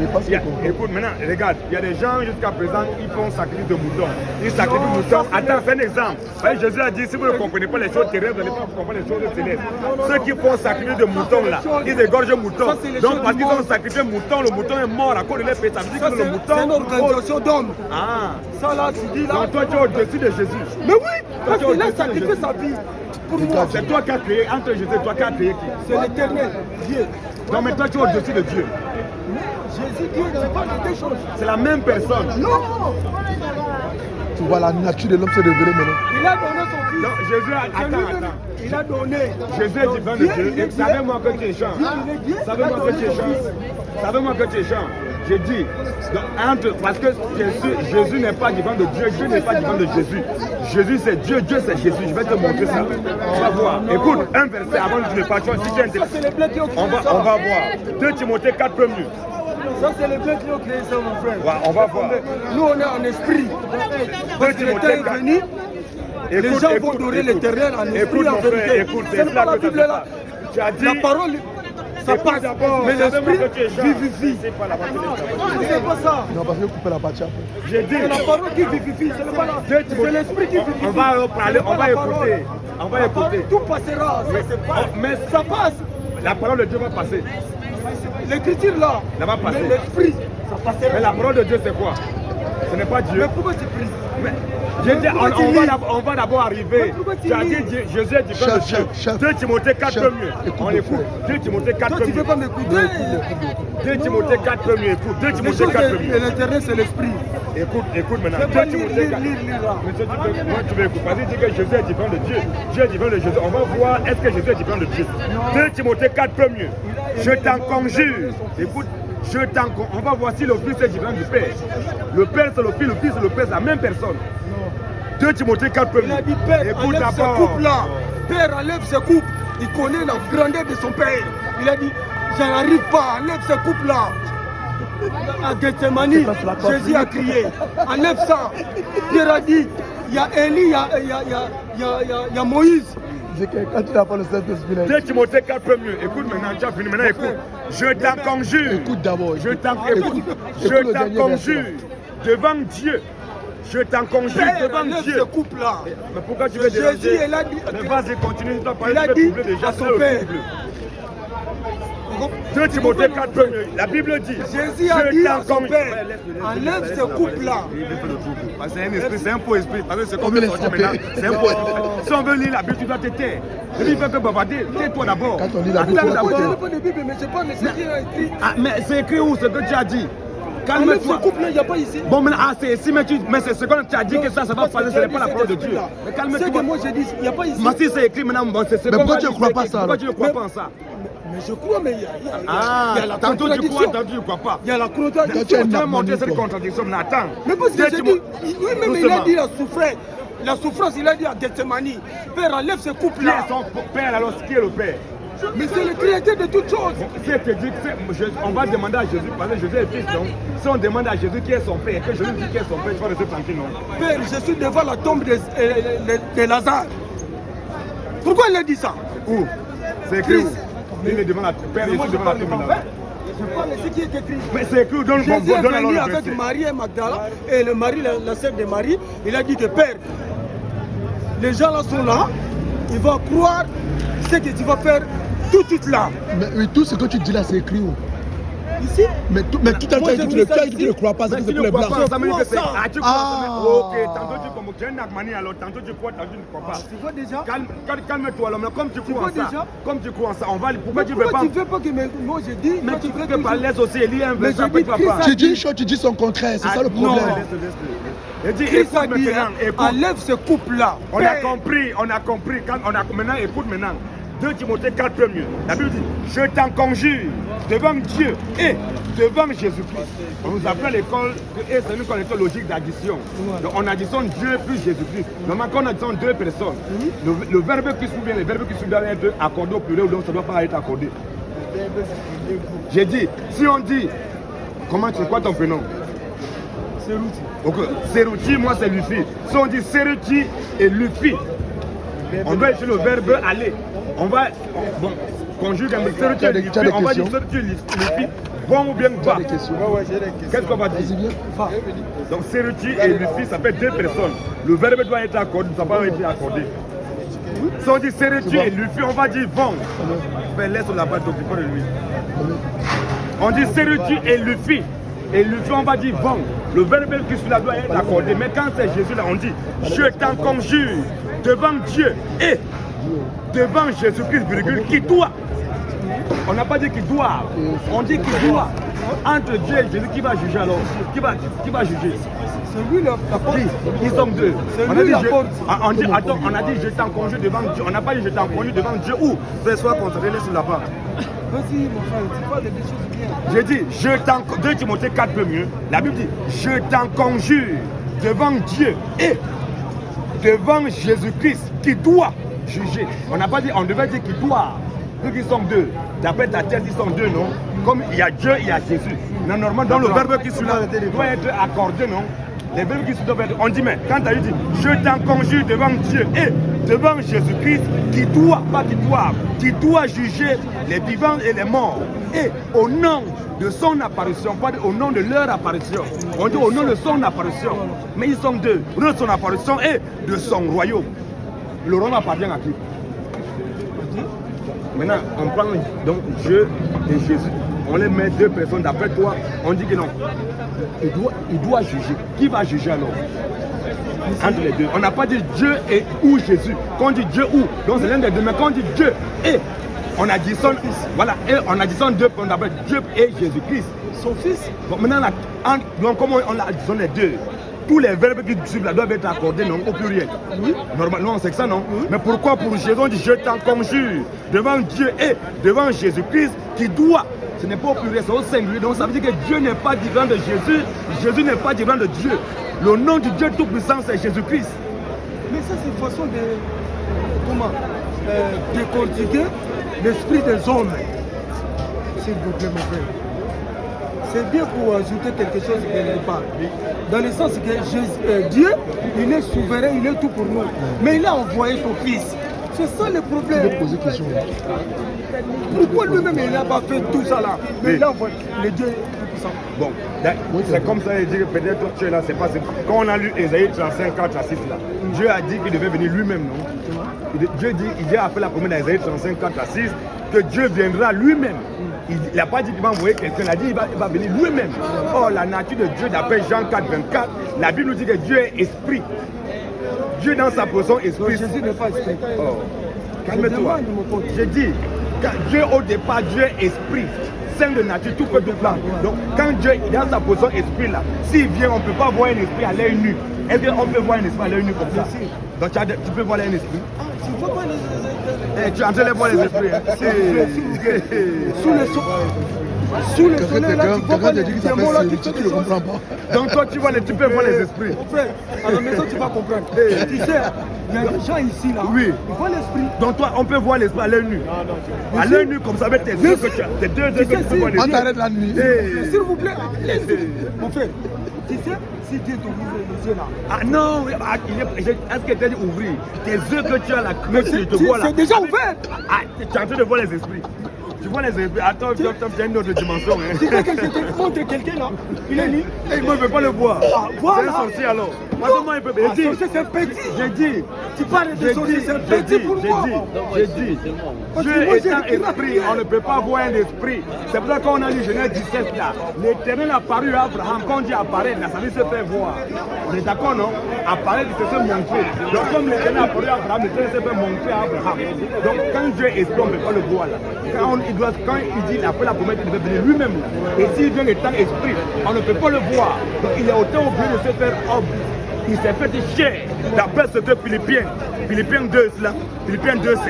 écoute, maintenant, regarde, il y a des gens jusqu'à présent, ils font sacrifice de moutons. Ils sacrifient moutons. Attends, c'est un exemple. Jésus a dit, si vous ne comprenez pas les choses terrestres, vous n'allez pas comprendre les choses célestes. Ceux qui font sacrifice de moutons, là, ils égorgent moutons. Donc, parce qu'ils ont sacrifié mouton, le mouton est mort à cause de les pétés. Ça veut dire que le mouton... C'est une organisation d'hommes. Ah. Ça, là, tu dis là... Donc, toi, tu es au-dessus de Jésus. Mais oui, parce qu'il a sacrifié sa vie. Pour moi, c'est toi qui as créé, entre Jésus et toi qui as créé qui? C'est l'éternel, Dieu. Donc, mais toi, tu es au-dessus de Dieu. Jésus, Dieu, c'est pas des choses. C'est la même personne. Non. Tu vois, la nature de l'homme se révélée maintenant. Il a donné son fils. Non, Jésus a... Attends. Il a donné. Jésus est divin de Dieu. Et savez-moi que tu es change. Savez-moi que tu es change. Savez-moi que tu es change. J'ai dit, parce que Jésus n'est pas divin de Dieu, Dieu n'est pas divin de Jésus. Jésus c'est Dieu, Dieu c'est Jésus. Je vais te montrer ça. On va voir. Écoute, un verset avant que tu ne partions. Si tu es intéressé, on va voir. 2 Timothée 4 minutes. Ça, c'est les bleus qui ont créé ça, mon frère. Ouais, on va voir. Nous, on est en esprit. Parce que l'éternel est venu, les gens vont adorer l'éternel en esprit, en vérité. C'est pas la Bible là. La parole, ça passe. Mais l'esprit vivifie. C'est pas ça. Non, parce que couper la partie. J'ai dit. C'est la parole qui vivifie. C'est l'esprit qui vivifie. On va parler, on va écouter. On va écouter. Tout passera. Mais ça passe. La parole de Dieu va passer. L'écriture là, mais l'esprit, ça passera. Mais la parole de Dieu c'est quoi? Ce n'est pas Dieu. Mais pourquoi tu pries? J'ai dit, on va d'abord arriver. Tu as dit Jésus est différent de Dieu. 2 Timothée 4 mieux. On écoute. 2 Timothée 4 mieux. Toi, tu ne veux pas m'écouter. 2 Timothée 4 mieux. Écoute. 2 Timothée 4 mieux. Et l'éternel, c'est l'esprit. Écoute maintenant. 2 Timothée 4 mieux. Moi, tu veux écouter. Parce que dit que Jésus est différent de Dieu. Dieu est différent de Jésus. On va voir est-ce que Jésus est différent de Dieu. 2 Timothée 4 mieux. Je t'en conjure. Écoute. On va voir si le Fils est différent du Père. Le Père c'est le Fils, le Fils c'est le Père, c'est la même personne. 2 Timothée 4 Il a dit Père, enlève ce couple-là. Père, enlève ce couple. Il connaît la grandeur de son Père. Il a dit, je n'arrive pas, enlève ce couple-là. À Gethsemane, Jésus a crié, enlève ça. Pierre a dit, il y a Élie, il y a Moïse. Quand tu n'as pas le Saint-Esprit. 2 Timothée 4 mieux. Écoute maintenant, tu as fini. Maintenant écoute. Je t'en conjure. Écoute d'abord. Je t'en conjure devant Dieu. Je t'en conjure devant Dieu. Ce couple-là. Mais pourquoi tu veux déranger? Jésus, il a dit. Mais vas-y, continue. Il a dit à son Père. 2 Timothée 4 mieux. La Bible dit. Jésus a dit à son Père, enlève ce couple-là. C'est un esprit, c'est un faux esprit. Parce que c'est comme le sortir maintenant. C'est un faux esprit. Si on veut lire la Bible, tu dois te taire. Le livre fait un peu bavarder. Tais-toi d'abord. Quand on lit la Bible, Je ne parle pas de Bible, mais je parle de ce qui est écrit. Ah, mais c'est écrit où ce que tu as dit? Enlève ce couple-là, il n'y a pas ici. Bon, maintenant, c'est ici, mais c'est ce que tu as dit que ça va passer, ce n'est pas la parole de Dieu. Mais calme-toi. C'est que moi j'ai dit, il n'y a pas ici. Mais si c'est écrit maintenant, bon, c'est ce mais pourquoi tu ne crois pas ça? Pourquoi tu ne crois pas en ça? Mais je crois, mais il y a la tantôt tu crois, contradiction. tantôt tu ne crois pas. Il y a la contradiction. Tu vas montrer cette contradiction, mais attends. Mais parce que j'ai dit, lui-même il a dit la souffrance. La souffrance, il a dit à Gethsemane, Père, enlève ce couple-là. Qui est son père alors? Qui est le père? Mais c'est le créateur de toutes choses. Si elle te dit, on va demander à Jésus, parce que Jésus est fils, donc si on demande à Jésus qui est son père, que Jésus dit qui est son père, tu vas rester tranquille, non? Père, je suis devant la tombe de Lazare. Pourquoi il a dit ça? Où? C'est écrit où? Il est devant la tombe. Père, je suis devant la tombe. Je parle de ce qui est écrit. Mais c'est écrit, donne Jésus est alors venu le avec verset. Marie et Magdala et le mari, la sœur de Marie. Il a dit que Père, les gens là sont là, ils vont croire ce que tu vas faire tout de suite là. Mais tout ce que tu dis là, c'est écrit où? Ici? Mais tout à l'heure, tu ne crois pas, c'est que c'est pour les blancs. Tu crois ça? Tu crois Ah. Ok, tantôt tu comme Jen Nagmani, alors tantôt tu crois, tantôt tu ne crois pas. Tu vois déjà? Calme-toi, alors, mais comme tu crois en vois ça, déjà? comme tu crois en ça, on va. Pourquoi Mais tu ne veux pourquoi pas? tu ne veux pas que moi je dis? Mais toi, tu veux veux pas, toujours- laisse aussi, il y a un Mais verset, je dis après tu vas pas. Tu dis une chose, tu dis son contraire, c'est ça le Non, problème. laisse. Je dis, Christ a écoute dit, maintenant, écoute. enlève ce couple-là. On a compris. Maintenant, écoute maintenant. 2 Timothée 4 mieux. La Bible dit, je t'en conjure devant Dieu et devant Jésus-Christ. On nous appelle l'école, et c'est nous qu'on école logique d'addition. Donc on additionne Dieu plus Jésus-Christ. Normalement, quand on additionne deux personnes, le verbe qui suit bien, les verbes qui suivent doivent être accordés au pluriel, donc ça ne doit pas être accordé. J'ai dit, si on dit, c'est quoi ton prénom? Serouti. Ok, Serouti, moi c'est Luffy. Si on dit Serouti et Luffy, on doit utiliser le verbe aller. On va. Bon, conjugue un serruti et Luffy, on va dire serruti et Luffy vont ou bien va. Qu'est-ce qu'on va dire? Donc serruti et Luffy, ça fait deux personnes. Le verbe doit être accordé, ça va pas être accordé. Si on dit serruti et Luffy, on va dire vont. Mais laisse la base d'occupant de lui. On dit serruti et Luffy. Et Luffy, on va dire vont. Le verbe qui sur la doit être accordé. Mais quand c'est Jésus là, on dit je t'en conjure devant Dieu et devant Jésus-Christ, qui doit. On n'a pas dit qu'il doit. On dit qu'il doit. Entre Dieu et Jésus, qui va juger alors? Qui va juger? C'est lui la porte. Ils sont deux. C'est On a lui dit, la porte. attends, on a dit je t'en conjure devant Dieu. On n'a pas dit je t'en conjure devant Dieu. Où? Fais soit concentré sur la part. Vas-y, mon frère, tu parles des choses bien. J'ai dit, je t'en... 2 Timothée 4 peu mieux. La Bible dit, je t'en conjure devant Dieu et devant Jésus-Christ qui doit juger. On n'a pas dit, on devait dire qu'il doit. Vu qu'ils sont deux. D'après ta tête, ils sont deux, non? Comme il y a Dieu, il y a Jésus. Non, normalement, dans le verbe qui doit être accordé, non? Les verbes qui doivent être... On dit, mais quand tu as dit, je t'en conjure devant Dieu et devant Jésus-Christ qui doit, pas qui doit juger les vivants et les morts. Et au nom de son apparition, pas au nom de leur apparition. On dit au nom de son apparition. Mais ils sont deux. Au nom de son apparition et de son royaume. Le royaume appartient à qui? Maintenant, on prend donc Dieu et Jésus. On les met deux personnes d'après toi. On dit que non. Il doit juger. Qui va juger alors? Entre les deux. On n'a pas dit Dieu et ou Jésus. Quand on dit Dieu ou, donc c'est l'un des deux. Mais quand on dit Dieu et, on additionne, voilà, et on additionne deux personnes d'après Dieu et Jésus-Christ. Son fils. Bon, maintenant, donc comment on additionne les deux? Tous les verbes qui suivent là doivent être accordés, non, au pluriel. Oui. Normalement, c'est que ça, non? Oui. Mais pourquoi pour Jésus, on dit je t'en conjure devant Dieu et devant Jésus-Christ qui doit? Ce n'est pas au pluriel, c'est au singulier. Donc ça veut dire que Dieu n'est pas différent de Jésus, Jésus n'est pas différent de Dieu. Le nom du Dieu Tout-Puissant, c'est Jésus-Christ. Mais ça, c'est une façon de... Comment décortiquer l'esprit des hommes. S'il vous plaît, mon frère. C'est bien pour ajouter quelque chose quelque part. Dans le sens que Dieu, il est souverain, il est tout pour nous. Mais il a envoyé son fils. C'est ça le problème. Je vais poser question. Pourquoi lui-même il n'a pas fait tout ça là? Mais il a envoyé le Dieu tout-puissant. Bon, c'est comme ça, il dit que peut-être toi tu es là, c'est pas... Quand on a lu Ésaïe 35, 4 à 6 là, Dieu a dit qu'il devait venir lui-même, non? Dieu dit, il a fait la promesse d'Ésaïe 35, 4 à 6, que Dieu viendra lui-même. Il n'a pas dit qu'il va envoyer quelqu'un, il a dit qu'il va venir lui-même. Or, la nature de Dieu, d'après Jean 4, 24, la Bible nous dit que Dieu est esprit. Dieu dans sa position esprit. Jésus n'est pas esprit. Oh. Calme-toi. Je dis, Dieu au départ, Dieu est esprit. Saint de nature, tout peut tout plan. Donc, quand Dieu est dans sa position esprit là, s'il vient, on ne peut pas voir un esprit à l'œil nu. Est-ce qu'on peut voir un esprit à l'œil nu comme ça? Donc, tu peux voir un esprit. Tu peux voir les esprits. Tu es en train de voir les esprits. Sous le son. Sous le soleil, là, tu vois les démons là qui ne comprends pas. Donc toi, tu peux voir les esprits. Mon frère, à la maison, tu vas comprendre. Tu sais, il y a des gens ici là. Oui. Ils voient l'esprit. Donc toi, on peut voir l'esprit à l'œil nu. À l'œil nu, comme ça, avec tes yeux que tu as. Tes deux yeux que tu peux voir l'esprit. On t'arrête la nuit. S'il vous plaît, mon frère, tu sais, si Dieu t'ouvre les yeux là. Ah non, est-ce que tu as dit ouvrir? Tes yeux que tu as là, tu te vois là. C'est déjà ouvert. Ah, tu es en train de voir les esprits. Tu vois les esprits. Attends, tu as une autre dimension. Tu sais que je te montre quelqu'un là. Il est nu. Et moi, je ne veux pas le voir. Ah, voilà. C'est un sorcier alors. Moi, comment il peut. C'est un petit. J'ai dit. Tu parles de sorcier, c'est un petit pour moi. J'ai dit. Dieu étant esprit, on ne peut pas voir un esprit. C'est pour ça qu'on a lu Genèse 17 là. L'Éternel a apparu à Abraham. Quand Dieu apparaît, ça veut se faire voir. On est d'accord, non? Apparaître, c'est se montrer. Donc, comme l'Éternel a apparu à Abraham, l'Éternel se fait montrer à Abraham. Donc, quand Dieu est esprit, on ne peut pas le voir là. Quand il dit après la promesse, il devait venir lui-même. Et s'il vient étant esprit, on ne peut pas le voir. Donc, il est autant obligé de se faire homme. Il s'est fait chair, d'après ce que Philippiens 2, là, Philippiens 2, 5,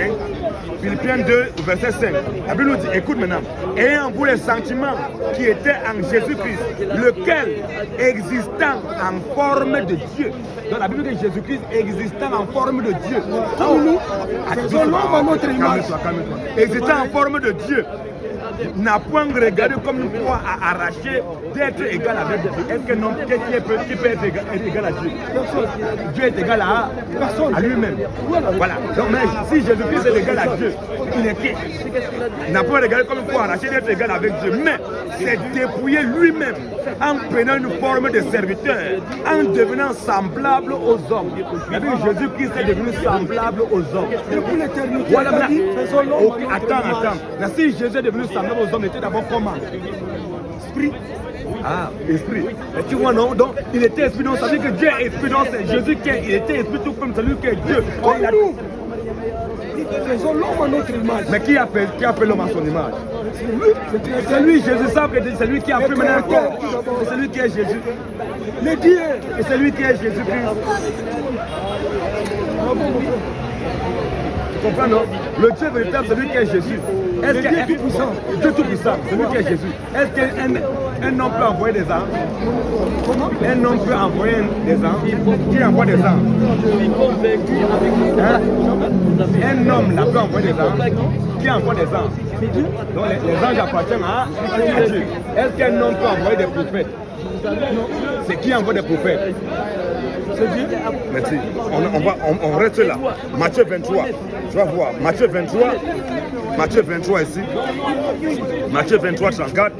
Philippiens 2, verset 5. La Bible nous dit, écoute maintenant, ayant vous les sentiments qui étaient en Jésus-Christ, lequel existant en forme de Dieu. Dans la Bible de Jésus-Christ, existant en forme de Dieu. Faisons l'homme à notre image. Calme-toi. Existant en forme de Dieu. n'a point regardé comme une foi à arracher d'être égal avec Dieu. Est-ce qu'un homme qui peut être égal à Dieu? Dieu est égal à personne, à lui-même. Voilà. Donc, mais si Jésus-Christ est égal à Dieu, il est qui? Il n'a pas regardé comme une foi à arracher d'être égal avec Dieu, mais c'est dépouiller lui-même en prenant une forme de serviteur, en devenant semblable aux hommes. Jésus-Christ est devenu semblable aux hommes. Depuis l'éternité, Voilà, il a dit, faisons l'homme à notre attends. image. Mais si Jésus est devenu semblable aux hommes, il était d'abord comment? Esprit. Ah, esprit. Et tu vois, non? Donc, il était esprit, donc ça veut dire que Dieu est esprit, donc c'est Jésus qui est, il était esprit tout comme celui qui est Dieu. Comme nous. Faisons l'homme à notre image. Mais qui a fait l'homme à son image? C'est lui, Jésus, ça que c'est lui qui a fait maintenant un corps. C'est celui qui est Jésus. Le Dieu. Et c'est lui qui est Jésus-Christ. Tu comprends, non? Le Dieu véritable, c'est lui qui est Jésus. Est-ce que Dieu tout-puissant, c'est lui qui est Jésus. Est-ce qu'un homme peut envoyer des anges? Comment? Un homme peut envoyer des anges? Qui envoie des anges? Hein? Un homme là peut envoyer des anges? Qui envoie des anges? Donc les anges appartiennent à Dieu. Est-ce qu'un homme peut envoyer des prophètes? C'est qui envoie des prophètes? C'est Dieu. Merci. On reste là. Matthieu 23. Tu vas voir. Matthieu 23 ici. Matthieu 23, 34.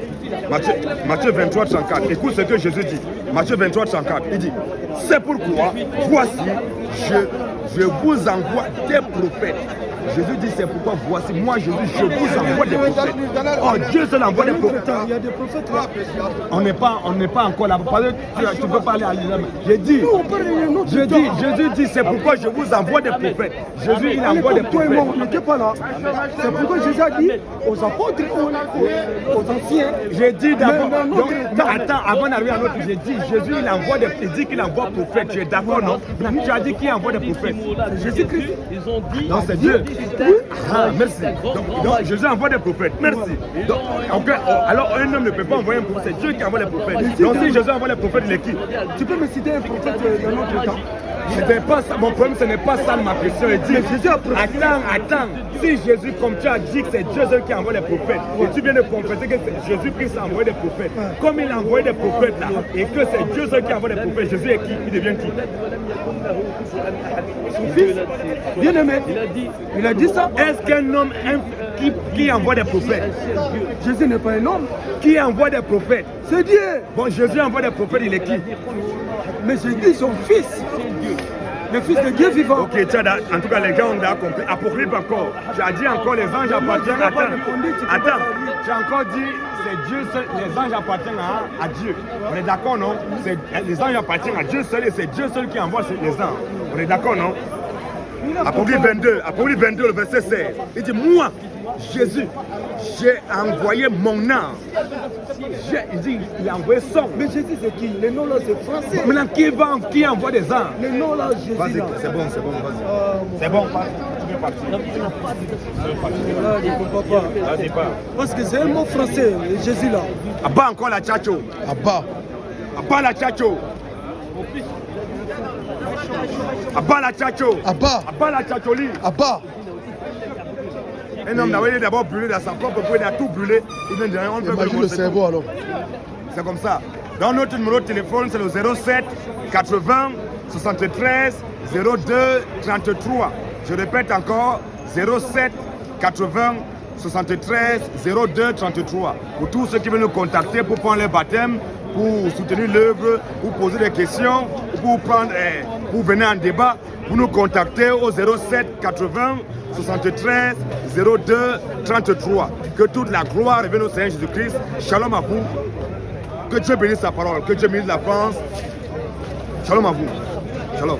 Matthieu 23, 34. Écoute ce que Jésus dit. Matthieu 23, 34. Il dit, c'est pourquoi, voici, je vous envoie des prophètes. Jésus dit, c'est pourquoi voici, moi Jésus, je vous envoie des prophètes. Oh, Dieu seul envoie des prophètes. Il y a des prophètes là. On n'est pas encore là. Tu peux parler à l'islam. J'ai dit, Jésus dit, c'est pourquoi je vous envoie des prophètes. Jésus, il envoie des prophètes. On n'était pas là. C'est pourquoi Jésus a dit aux apôtres, aux anciens. J'ai dit d'abord, attends, avant d'arriver à l'autre, j'ai dit, Jésus, il dit qu'il envoie des prophètes. Tu es d'accord, non? Tu as dit qu'il envoie des prophètes. Jésus-Christ. Non, c'est Dieu. Ah, merci. Donc, Jésus envoie des prophètes. Merci. Donc, alors, un homme ne peut pas envoyer un prophète. C'est Dieu qui envoie les prophètes. Donc, si Jésus envoie les prophètes, il est qui? Tu peux me citer un prophète dans notre temps? Pas ça. Mon problème, ce n'est pas ça ma question. Il dit, attends. Si Jésus, comme tu as dit que c'est Dieu seul qui envoie les prophètes, et tu viens de confesser que Jésus-Christ a envoyé des prophètes, comme il a envoyé des prophètes là, et que c'est Dieu seul qui envoie les prophètes, Jésus est qui? Il devient qui? Son fils, bien aimé. Il a dit ça. Est-ce qu'un homme qui envoie des prophètes? Jésus n'est pas un homme. Qui envoie des prophètes? C'est Dieu. Bon, Jésus envoie des prophètes, il est qui? Mais j'ai dit son fils. Le fils de Dieu vivant. Ok, en tout cas, les gens ont compris. Apocryphe encore. Tu as dit encore les anges appartiennent. Attends. Tu as encore dit c'est Dieu seul. Les anges appartiennent à Dieu. On est d'accord, non? Les anges appartiennent à Dieu seul et c'est Dieu seul qui envoie les anges. On est d'accord, non? Apocryphe 22, le verset 16. Il dit, moi, Jésus, j'ai envoyé mon ange. Il a envoyé son. Mais Jésus, c'est qui? Le nom là, c'est français. Maintenant, qui envoie des anges? Le nom là, Jésus. Vas-y, c'est bon, vas-y. C'est bon, tu peux partir. Là, je ne comprends pas. Vas-y, pas. Parce que c'est un mot français, Jésus là. Abba encore la tchatcho. Abba la tchatcho. Abba la tchatcho. Abba la tchatcholi. Un homme d'abord, d'abord brûlé dans sa propre peau, il a tout brûlé. Il vient de rien, on peut le cerveau alors. C'est comme ça. Dans notre numéro de téléphone, c'est le 07 80 73 02 33. Je répète encore, 07 80 73 02 33. Pour tous ceux qui veulent nous contacter pour prendre les baptêmes, pour soutenir l'œuvre, pour poser des questions, pour venir en débat, vous nous contactez au 07 80 73 02 33. Que toute la gloire revienne au Seigneur Jésus-Christ. Shalom à vous. Que Dieu bénisse sa parole. Que Dieu bénisse la France. Shalom à vous. Shalom.